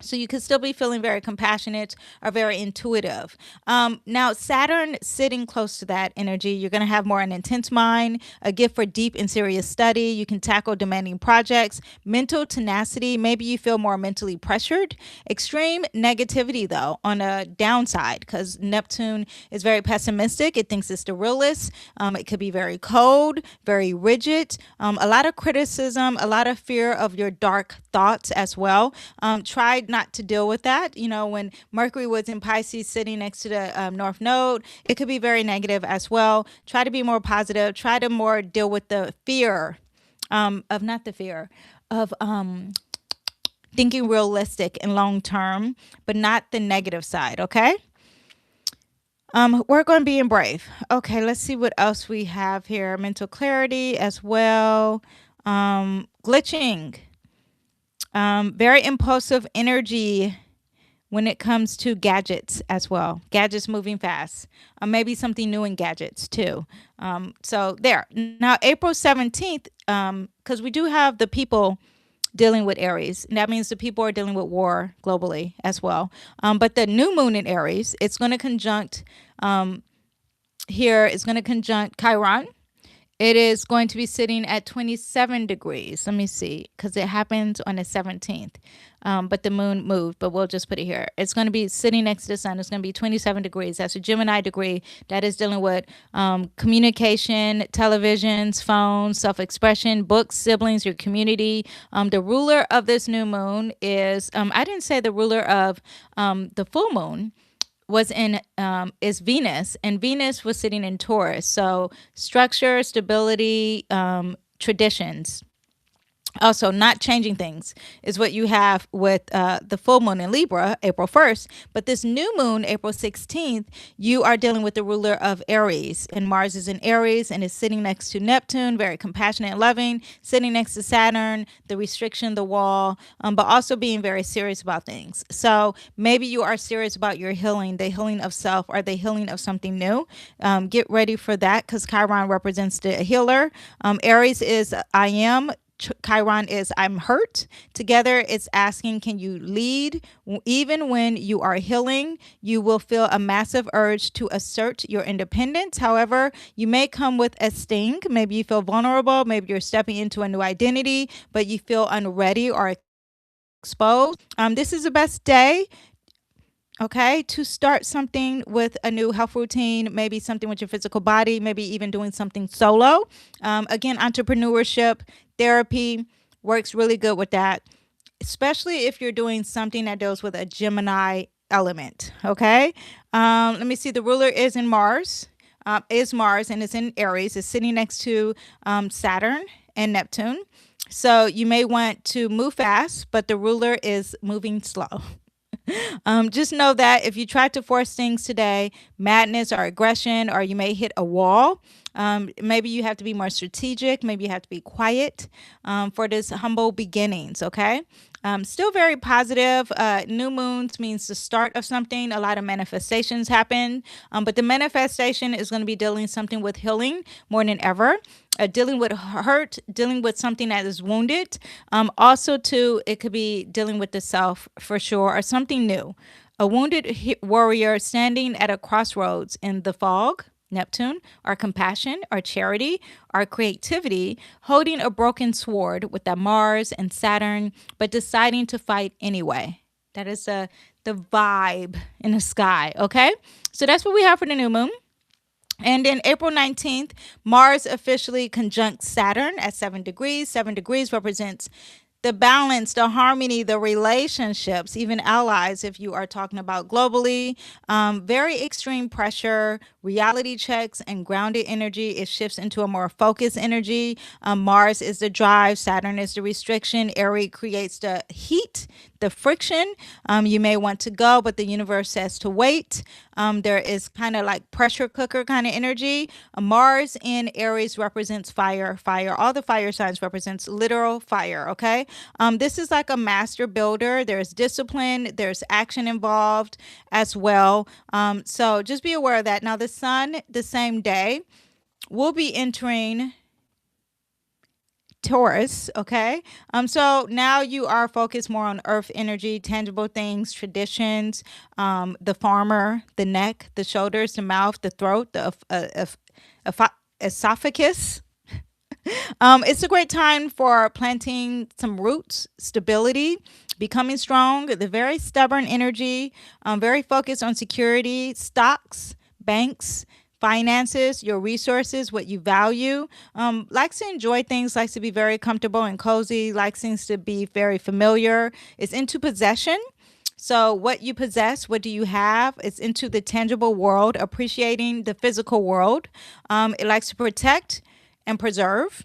So you could still be feeling very compassionate or very intuitive. Now, Saturn sitting close to that energy, you're going to have more an intense mind, a gift for deep and serious study. You can tackle demanding projects, mental tenacity. Maybe you feel more mentally pressured. Extreme negativity, though, on a downside, because Neptune is very pessimistic. It thinks it's the realist. It could be very cold, very rigid, a lot of criticism, a lot of fear of your dark thoughts as well. Try not to deal with that. You know, when Mercury was in Pisces sitting next to the North Node, it could be very negative as well. Try to be more positive. Try to more deal with the fear of, not the fear of thinking realistic and long term, but not the negative side. Okay. We're going to be in brave. Okay. Let's see what else we have here. Mental clarity as well. Glitching. Very impulsive energy when it comes to gadgets as well. Gadgets moving fast. Maybe something new in gadgets too. So there. Now, April 17th, because we do have the people dealing with Aries. And that means the people are dealing with war globally as well. But the new moon in Aries, it's going to conjunct here. It's going to conjunct Chiron. It is going to be sitting at 27 degrees. Let me see, because it happens on the 17th. But the moon moved, but we'll just put it here. It's going to be sitting next to the sun. It's going to be 27 degrees. That's a Gemini degree. That is dealing with communication, televisions, phones, self-expression, books, siblings, your community. The ruler of this new moon is, I didn't say the ruler of the full moon is Venus, and Venus was sitting in Taurus. So structure, stability, traditions. Also, not changing things is what you have with the full moon in Libra, April 1st. But this new moon, April 16th, you are dealing with the ruler of Aries. And Mars is in Aries and is sitting next to Neptune, very compassionate and loving, sitting next to Saturn, the restriction, the wall, but also being very serious about things. So maybe you are serious about your healing, the healing of self, or the healing of something new. Get ready for that because Chiron represents the healer. Aries is I am. Chiron is I'm hurt. Together, it's asking, can you lead? Even when you are healing, you will feel a massive urge to assert your independence. However, you may come with a sting. Maybe you feel vulnerable. Maybe you're stepping into a new identity, but you feel unready or exposed. This is the best day, okay, to start something with a new health routine, maybe something with your physical body, maybe even doing something solo. Again, entrepreneurship, therapy works really good with that, especially if you're doing something that deals with a Gemini element, okay? Let me see, the ruler is in Mars, and it's in Aries. It's sitting next to Saturn and Neptune. So you may want to move fast, but the ruler is moving slow. Just know that if you try to force things today, madness or aggression, or you may hit a wall. Maybe you have to be more strategic. Maybe you have to be quiet for this humble beginnings, okay? Still very positive. New moons means the start of something. A lot of manifestations happen, but the manifestation is going to be dealing something with healing more than ever. Dealing with hurt, dealing with something that is wounded. Also, too, it could be dealing with the self for sure, or something new. A wounded warrior standing at a crossroads in the fog, Neptune, our compassion, our charity, our creativity, holding a broken sword with the Mars and Saturn, but deciding to fight anyway. That is the vibe in the sky, okay? So that's what we have for the new moon. And then April 19th, Mars officially conjuncts Saturn at 7 degrees. 7 degrees represents the balance, the harmony, the relationships, even allies, if you are talking about globally. Very extreme pressure, reality checks, and grounded energy. It shifts into a more focused energy. Mars is the drive. Saturn is the restriction. Aries creates the heat, the friction. You may want to go, but the universe says to wait. There is kind of like pressure cooker kind of energy. Mars in Aries represents fire. All the fire signs represents literal fire, okay? This is like a master builder. There's discipline. There's action involved as well. So just be aware of that. Now, the sun, the same day, will be entering Taurus, okay? So now you are focused more on earth energy, tangible things, traditions, the farmer, the neck, the shoulders, the mouth, the throat, the esophagus. It's a great time for planting some roots, stability, becoming strong, the very stubborn energy, very focused on security, stocks, banks, finances, your resources, what you value, likes to enjoy things, likes to be very comfortable and cozy, likes things to be very familiar, is into possession. So what you possess, what do you have? It's into the tangible world, appreciating the physical world. It likes to protect and preserve.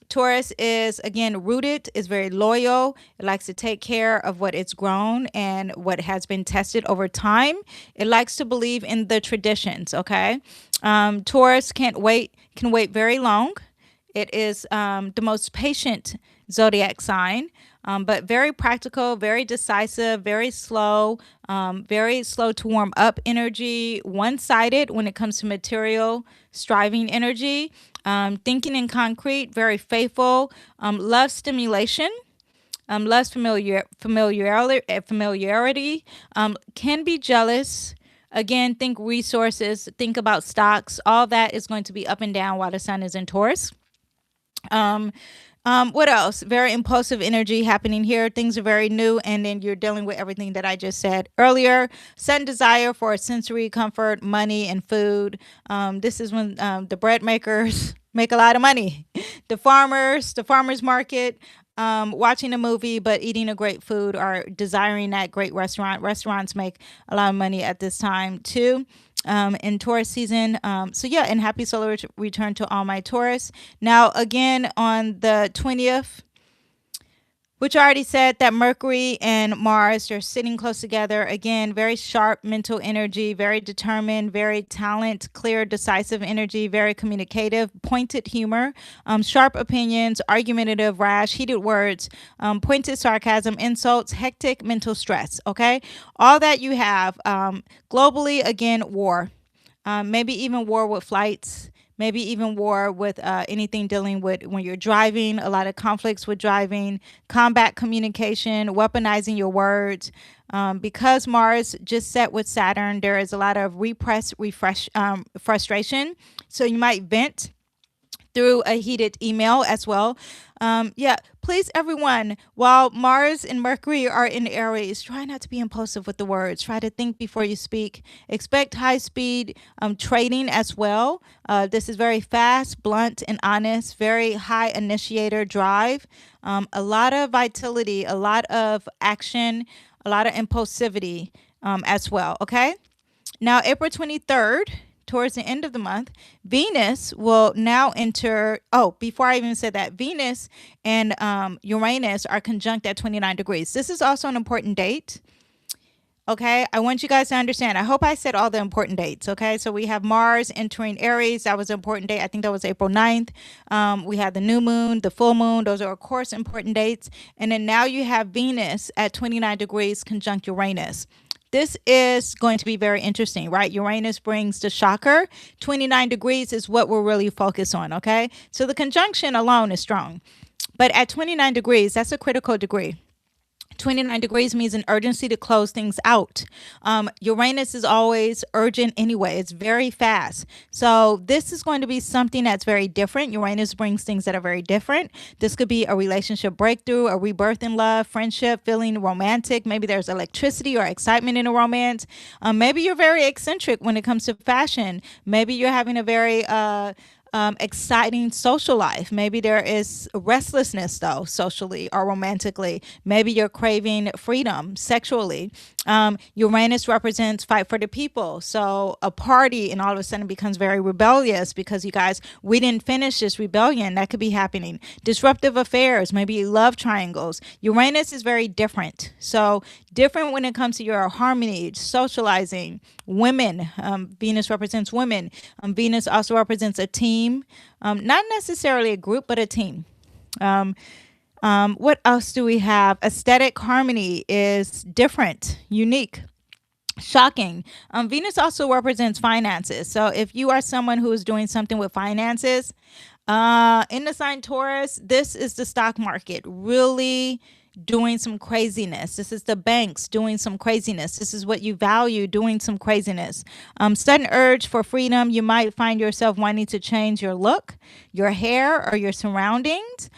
Taurus is, again, rooted, is very loyal. It likes to take care of what it's grown and what has been tested over time. It likes to believe in the traditions, okay? Taurus can wait very long. It is the most patient zodiac sign, but very practical, very decisive, very slow to warm up energy, one-sided when it comes to material, striving energy, thinking in concrete, very faithful, loves stimulation, loves familiarity, can be jealous. Again, think resources, think about stocks. All that is going to be up and down while the sun is in Taurus. What else? Very impulsive energy happening here. Things are very new, and then you're dealing with everything that I just said earlier. Sudden desire for sensory comfort, money, and food. This is when the bread makers make a lot of money. The farmers market, watching a movie but eating a great food or desiring that great restaurant. Restaurants make a lot of money at this time too. In Taurus season. So yeah, and happy solar return to all my Taurus. Now again on the 20th, which I already said that Mercury and Mars are sitting close together. Again, very sharp mental energy, very determined, very talent, clear, decisive energy, very communicative, pointed humor, sharp opinions, argumentative, rash, heated words, pointed sarcasm, insults, hectic mental stress. Okay. All that you have. Globally, again, war. Maybe even war with flights, maybe even war with anything dealing with when you're driving, a lot of conflicts with driving, combat communication, weaponizing your words. Because Mars just set with Saturn, there is a lot of frustration. So you might vent through a heated email as well. Yeah, please, everyone, while Mars and Mercury are in Aries, try not to be impulsive with the words. Try to think before you speak. Expect high speed trading as well. This is very fast, blunt, and honest, very high initiator drive. A lot of vitality, a lot of action, a lot of impulsivity as well. Okay. Now, April 23rd, towards the end of the month, Venus will now enter. Oh, before I even said that, Venus and Uranus are conjunct at 29 degrees. This is also an important date. Okay, I want you guys to understand. I hope I said all the important dates. Okay, so we have Mars entering Aries. That was an important date. I think that was April 9th. We had the new moon, the full moon. Those are, of course, important dates. And then now you have Venus at 29 degrees conjunct Uranus. This is going to be very interesting, right? Uranus brings the shocker. 29 degrees is what we're really focused on, okay? So the conjunction alone is strong. But at 29 degrees, that's a critical degree. 29 degrees means an urgency to close things out. Uranus is always urgent anyway. It's very fast. So this is going to be something that's very different. Uranus brings things that are very different. This could be a relationship breakthrough, a rebirth in love, friendship, feeling romantic. Maybe there's electricity or excitement in a romance. Maybe you're very eccentric when it comes to fashion. Maybe you're having a very exciting social life. Maybe there is restlessness, though, socially or romantically. Maybe you're craving freedom sexually. Uranus represents fight for the people. So a party and all of a sudden becomes very rebellious because you guys, we didn't finish this rebellion. That could be happening. Disruptive affairs, maybe love triangles. Uranus is very different. So different when it comes to your harmony, socializing, women. Venus represents women. Venus also represents a team, not necessarily a group, but a team. What else do we have? Aesthetic harmony is different, unique, shocking. Venus also represents finances. So if you are someone who is doing something with finances, in the sign Taurus, this is the stock market really doing some craziness. This is the banks doing some craziness. This is what you value, doing some craziness. Sudden urge for freedom. You might find yourself wanting to change your look, your hair, or your surroundings.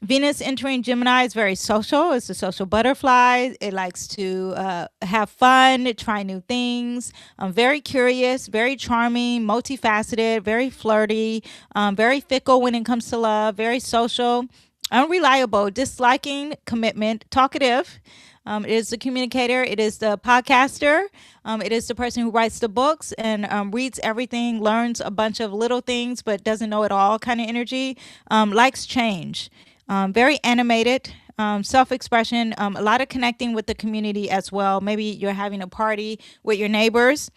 Venus entering Gemini is very social. It's a social butterfly. It likes to have fun, try new things. Very curious, very charming, multifaceted, very flirty, very fickle when it comes to love, very social, unreliable, disliking commitment, talkative. It is the communicator. It is the podcaster. It is the person who writes the books and reads everything, learns a bunch of little things, but doesn't know it all kind of energy. Likes change. Very animated. Self-expression. A lot of connecting with the community as well. Maybe you're having a party with your neighbors.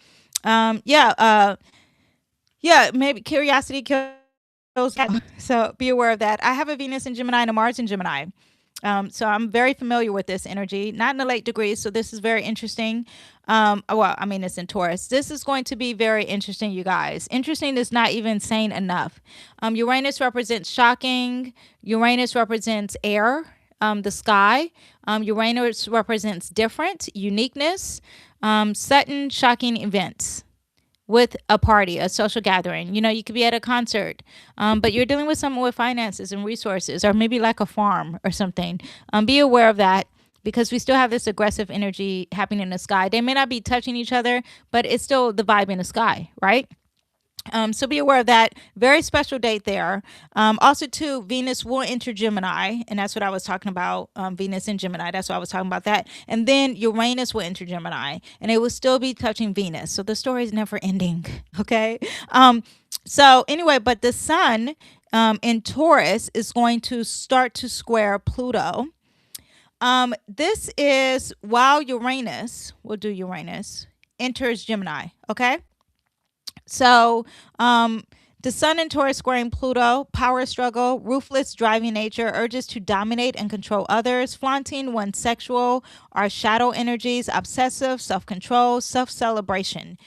Yeah, maybe curiosity kills. So be aware of that. I have a Venus in Gemini and a Mars in Gemini. So I'm very familiar with this energy, not in the late degrees. So this is very interesting. Well, I mean, it's in Taurus. This is going to be very interesting, you guys. Interesting is not even saying enough. Uranus represents shocking. Uranus represents air, the sky. Uranus represents different, uniqueness, sudden, shocking events. With a party, a social gathering. You know, you could be at a concert, but you're dealing with someone with finances and resources, or maybe like a farm or something. Be aware of that because we still have this aggressive energy happening in the sky. They may not be touching each other, but it's still the vibe in the sky, right? So be aware of that. Very special date there. Also, too, Venus will enter Gemini, and that's what I was talking about. Venus in Gemini. That's what I was talking about. That, and then Uranus will enter Gemini, and it will still be touching Venus. So the story is never ending. Okay. So anyway, but the Sun in Taurus is going to start to square Pluto. This is while Uranus, we'll do Uranus, enters Gemini. Okay. So, the Sun in Taurus squaring Pluto, power struggle, ruthless driving nature, urges to dominate and control others, flaunting one's sexual or shadow energies, obsessive, self-control, self-celebration.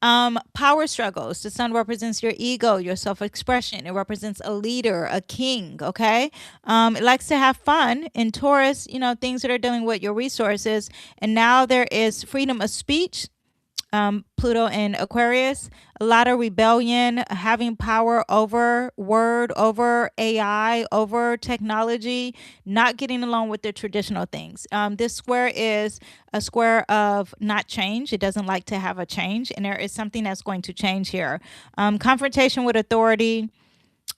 Power struggles. The Sun represents your ego, your self-expression. It represents a leader, a king. Okay. It likes to have fun. In Taurus, things that are dealing with your resources. And now there is freedom of speech. Pluto in Aquarius, a lot of rebellion, having power over word, over AI, over technology, not getting along with the traditional things. This square is a square of not change. It doesn't like to have a change, and there is something that's going to change here. Confrontation with authority.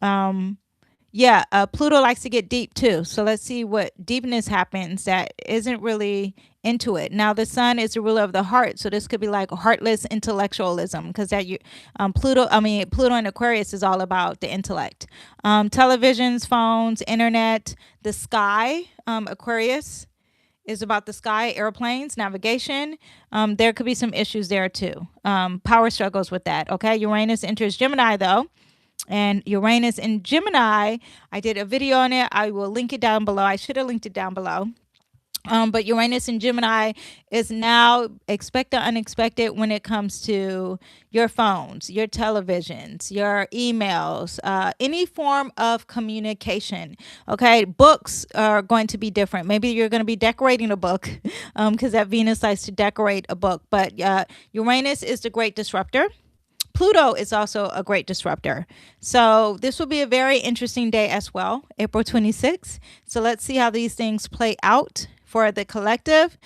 Pluto likes to get deep too. So let's see what deepness happens that isn't really into it. Now the Sun is the ruler of the heart, so this could be like heartless intellectualism, because Pluto in Aquarius is all about the intellect. Televisions, phones, internet, the sky. Aquarius is about the sky, airplanes, navigation. There could be some issues there too. Power struggles with that. Okay, Uranus enters Gemini though. And Uranus in Gemini, I did a video on it. I will link it down below. I should have linked it down below. But Uranus in Gemini is now expect the unexpected when it comes to your phones, your televisions, your emails, any form of communication. Okay, books are going to be different. Maybe you're going to be decorating a book because that Venus likes to decorate a book. But Uranus is the great disruptor. Pluto is also a great disruptor. So this will be a very interesting day as well, April 26th. So let's see how these things play out for the collective.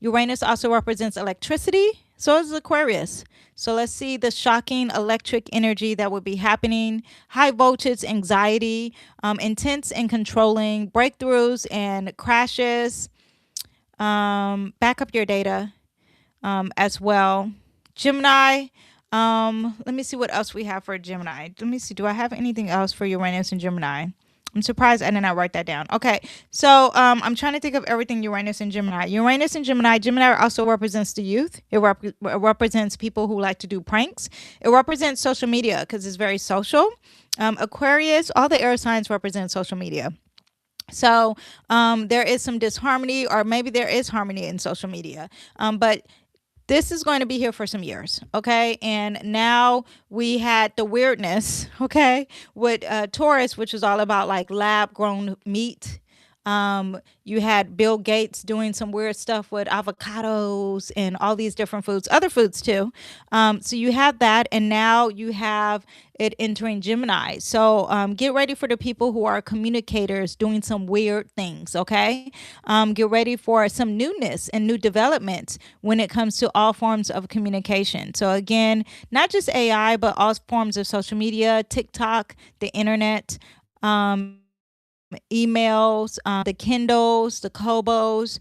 Uranus also represents electricity. So is Aquarius. So let's see the shocking electric energy that would be happening. High voltage anxiety, intense and controlling, breakthroughs and crashes. Back up your data as well. Gemini. Let me see what else we have for Gemini. Let me see. Do I have anything else for Uranus and Gemini? I'm surprised I did not write that down. Okay. So, I'm trying to think of everything Uranus and Gemini. Uranus and Gemini. Gemini also represents the youth. It represents people who like to do pranks. It represents social media because it's very social. Aquarius, all the air signs represent social media. So, there is some disharmony, or maybe there is harmony in social media. But this is going to be here for some years, okay? And now we had the weirdness, okay, with Taurus, which was all about like lab-grown meat. You had Bill Gates doing some weird stuff with avocados and all these different foods, other foods too. So you have that, and now you have it entering Gemini. So get ready for the people who are communicators doing some weird things, okay? Get ready for some newness and new developments when it comes to all forms of communication. So again, not just AI, but all forms of social media, TikTok, the internet, emails, the Kindles, the Kobos,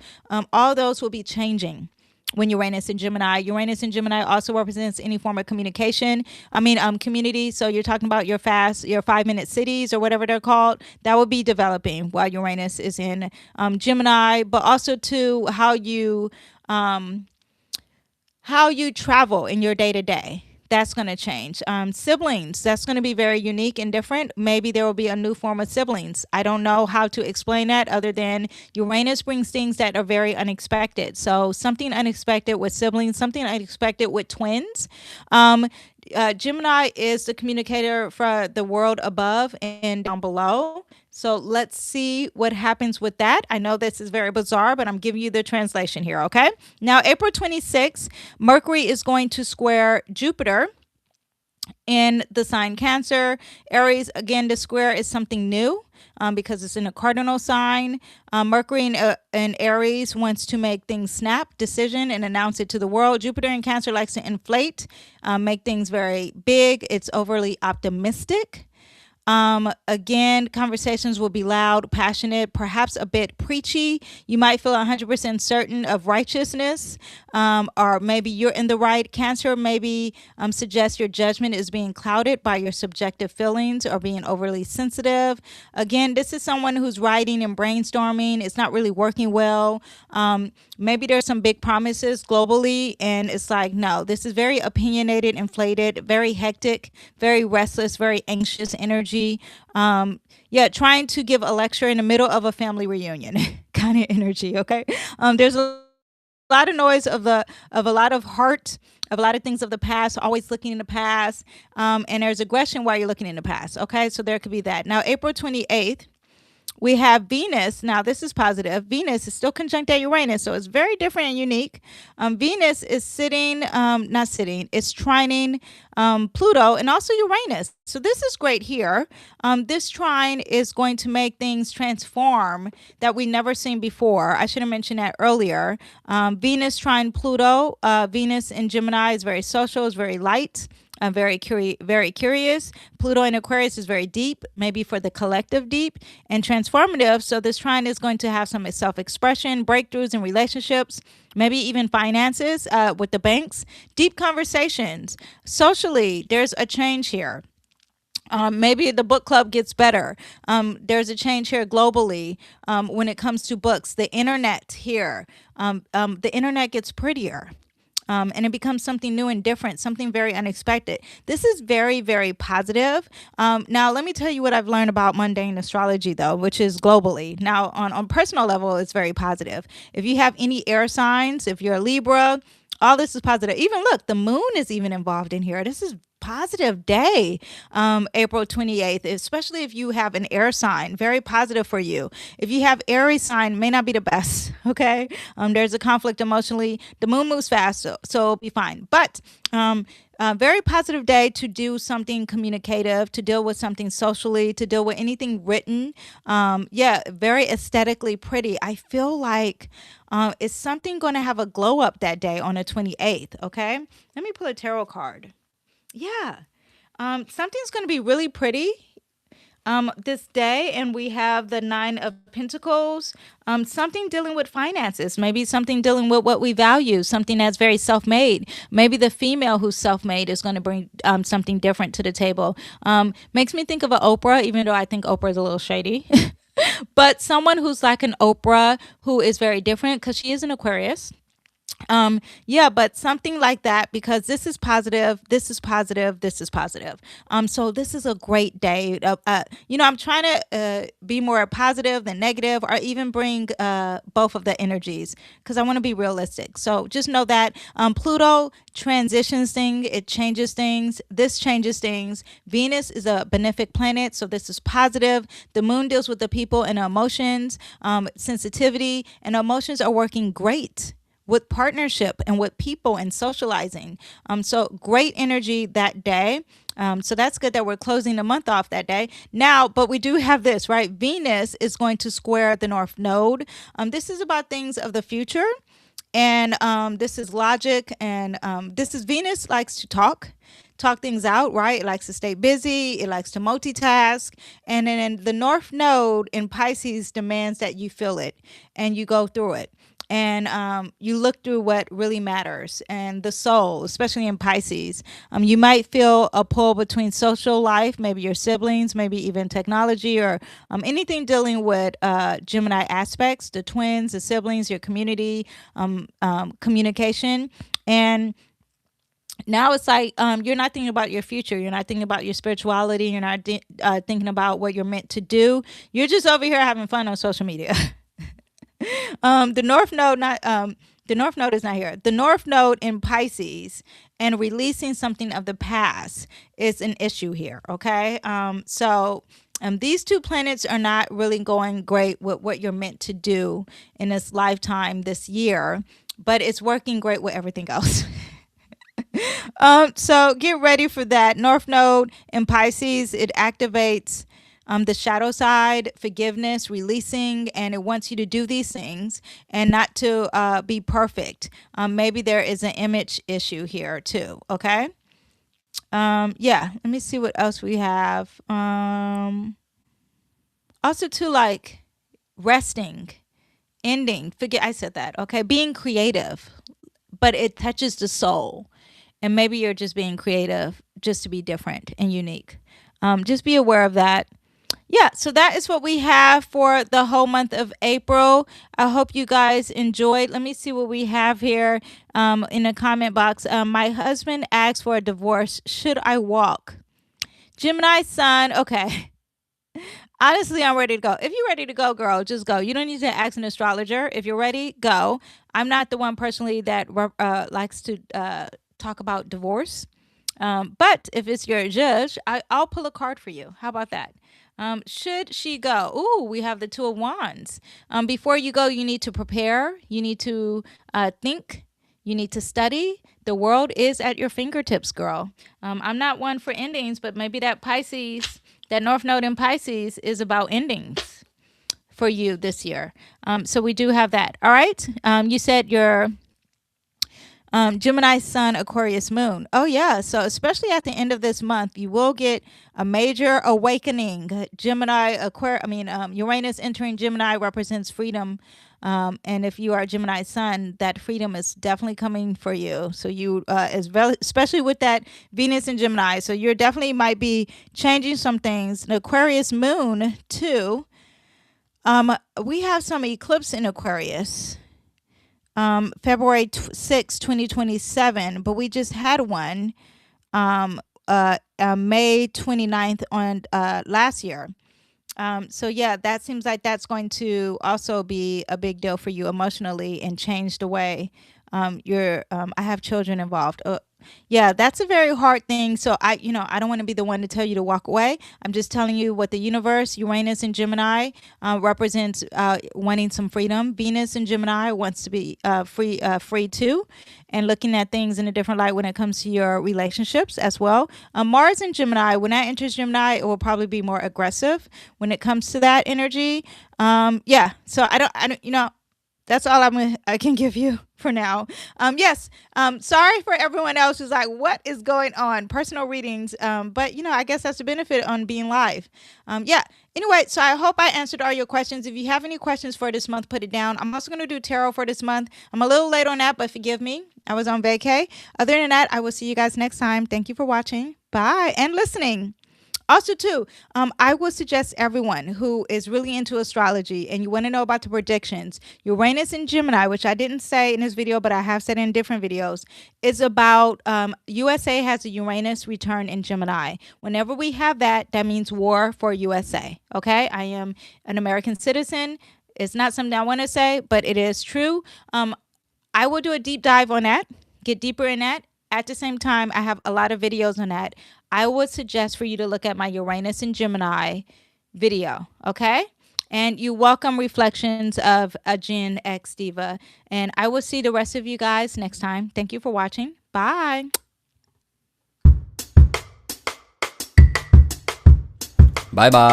all those will be changing when Uranus in Gemini. Uranus in Gemini also represents any form of communication. Community. So you're talking about your 5-minute cities or whatever they're called. That will be developing while Uranus is in Gemini, but also to how you travel in your day to day. That's going to change. Siblings, that's going to be very unique and different. Maybe there will be a new form of siblings. I don't know how to explain that other than Uranus brings things that are very unexpected. So something unexpected with siblings, something unexpected with twins. Gemini is the communicator for the world above and down below. So let's see what happens with that. I know this is very bizarre, but I'm giving you the translation here, okay? Now, April 26th, Mercury is going to square Jupiter in the sign Cancer. Aries, again, the square is something new. because it's in a cardinal sign. Mercury in Aries wants to make things snap, decision, and announce it to the world. Jupiter in Cancer likes to inflate, make things very big. It's overly optimistic. Again, conversations will be loud, passionate, perhaps a bit preachy. You might feel 100% certain of righteousness, or maybe you're in the right. Cancer maybe suggests your judgment is being clouded by your subjective feelings or being overly sensitive. Again, this is someone who's writing and brainstorming. It's not really working well. Maybe there's some big promises globally, and it's like, no, this is very opinionated, inflated, very hectic, very restless, very anxious energy. Trying to give a lecture in the middle of a family reunion kind of energy. Okay. There's a lot of noise of a lot of heart, of a lot of things of the past, always looking in the past. And there's aggression while you're looking in the past. Okay. So there could be that. Now, April 28th, we have Venus. Now, this is positive. Venus is still conjunct at Uranus, so it's very different and unique. Venus is it's trining Pluto and also Uranus. So this is great here. This trine is going to make things transform that we never seen before. I should have mentioned that earlier. Venus trine Pluto. Venus in Gemini is very social, is very light. Very curious. Pluto in Aquarius is very deep, maybe for the collective deep and transformative. So this trine is going to have some self-expression, breakthroughs in relationships, maybe even finances with the banks, deep conversations. Socially, there's a change here. Maybe the book club gets better. There's a change here globally when it comes to books. The internet here, the internet gets prettier. And it becomes something new and different, something very unexpected. This is very, very positive. Now, let me tell you what I've learned about mundane astrology, though, which is globally. Now, on personal level, it's very positive. If you have any air signs, if you're a Libra, all this is positive. Even look, the moon is even involved in here. This is positive day, April 28th, especially if you have an air sign, very positive for you. If you have Aries sign, may not be the best. Okay. There's a conflict emotionally. The moon moves fast, so it'll be fine. But very positive day to do something communicative, to deal with something socially, to deal with anything written. Very aesthetically pretty. I feel like is something going to have a glow up that day on the 28th. Okay. Let me pull a tarot card. Yeah. Something's going to be really pretty this day, and we have the 9 of Pentacles. Something dealing with finances, maybe something dealing with what we value, something that's very self-made. Maybe the female who's self-made is going to bring something different to the table. Makes me think of an Oprah, even though I think Oprah is a little shady. But someone who's like an Oprah who is very different because she is an Aquarius. But something like that, because this is positive, this is positive, this is positive. So this is a great day. I'm trying to be more positive than negative, or even bring both of the energies, because I want to be realistic. So just know that Pluto transitions things, it changes things. This changes things. Venus is a benefic planet, so this is positive. The moon deals with the people and emotions, sensitivity, and emotions are working great with partnership and with people and socializing. So great energy that day. So that's good that we're closing the month off that day. Now, but we do have this, right? Venus is going to square the North Node. This is about things of the future. And this is logic. And this is Venus likes to talk things out, right? It likes to stay busy. It likes to multitask. And then the North Node in Pisces demands that you feel it and you go through it. And you look through what really matters and the soul, especially in Pisces. You might feel a pull between social life, maybe your siblings, maybe even technology, or anything dealing with Gemini aspects, the twins, the siblings, your community, communication. And now it's like you're not thinking about your future. You're not thinking about your spirituality. You're not thinking about what you're meant to do. You're just over here having fun on social media. The North Node is not here. The North Node in Pisces and releasing something of the past is an issue here. Okay. So these two planets are not really going great with what you're meant to do in this lifetime this year, but it's working great with everything else. So get ready for that. North Node in Pisces, it activates the shadow side, forgiveness, releasing, and it wants you to do these things and not to be perfect. Maybe there is an image issue here too. Okay. Yeah. Let me see what else we have. Also too, like resting, ending. Forget I said that. Okay. Being creative, but it touches the soul. And maybe you're just being creative just to be different and unique. Just be aware of that. Yeah, so that is what we have for the whole month of April. I hope you guys enjoyed. Let me see what we have here in the comment box. My husband asked for a divorce. Should I walk? Gemini sun. Okay. Honestly, I'm ready to go. If you're ready to go, girl, just go. You don't need to ask an astrologer. If you're ready, go. I'm not the one personally that likes to talk about divorce. But if it's your judge, I'll pull a card for you. How about that? Should she go? Ooh, we have the Two of Wands. Before you go, you need to prepare. You need to think. You need to study. The world is at your fingertips, girl. I'm not one for endings, but maybe that Pisces, that North Node in Pisces is about endings for you this year. So we do have that. All right. You said your Gemini sun, Aquarius moon. Oh yeah. So especially at the end of this month, you will get a major awakening. Uranus entering Gemini represents freedom. And if you are a Gemini sun, that freedom is definitely coming for you. So you, especially with that Venus in Gemini. So you're definitely might be changing some things. The Aquarius moon too. We have some eclipse in Aquarius. February 6, 2027, but we just had one May 29th on last year. So yeah, that seems like that's going to also be a big deal for you emotionally and change the way I have children involved. Yeah, that's a very hard thing. So I don't want to be the one to tell you to walk away. I'm just telling you what the universe, Uranus and Gemini, represents wanting some freedom. Venus in Gemini wants to be free too, and looking at things in a different light when it comes to your relationships as well. Mars in Gemini, when that enters Gemini, it will probably be more aggressive when it comes to that energy. Yeah, so I don't, that's all I can give you for now. Yes. Sorry for everyone else who's like, what is going on? Personal readings. But I guess that's the benefit on being live. Yeah. Anyway, so I hope I answered all your questions. If you have any questions for this month, put it down. I'm also going to do tarot for this month. I'm a little late on that, but forgive me. I was on vacay. Other than that, I will see you guys next time. Thank you for watching. Bye. And listening. Also, too, I would suggest everyone who is really into astrology and you want to know about the predictions, Uranus in Gemini, which I didn't say in this video, but I have said in different videos, is about USA has a Uranus return in Gemini. Whenever we have that, that means war for USA. Okay, I am an American citizen. It's not something I want to say, but it is true. I will do a deep dive on that, get deeper in that. At the same time, I have a lot of videos on that. I would suggest for you to look at my Uranus and Gemini video, okay? And you welcome reflections of a Gen X diva. And I will see the rest of you guys next time. Thank you for watching. Bye. Bye-bye.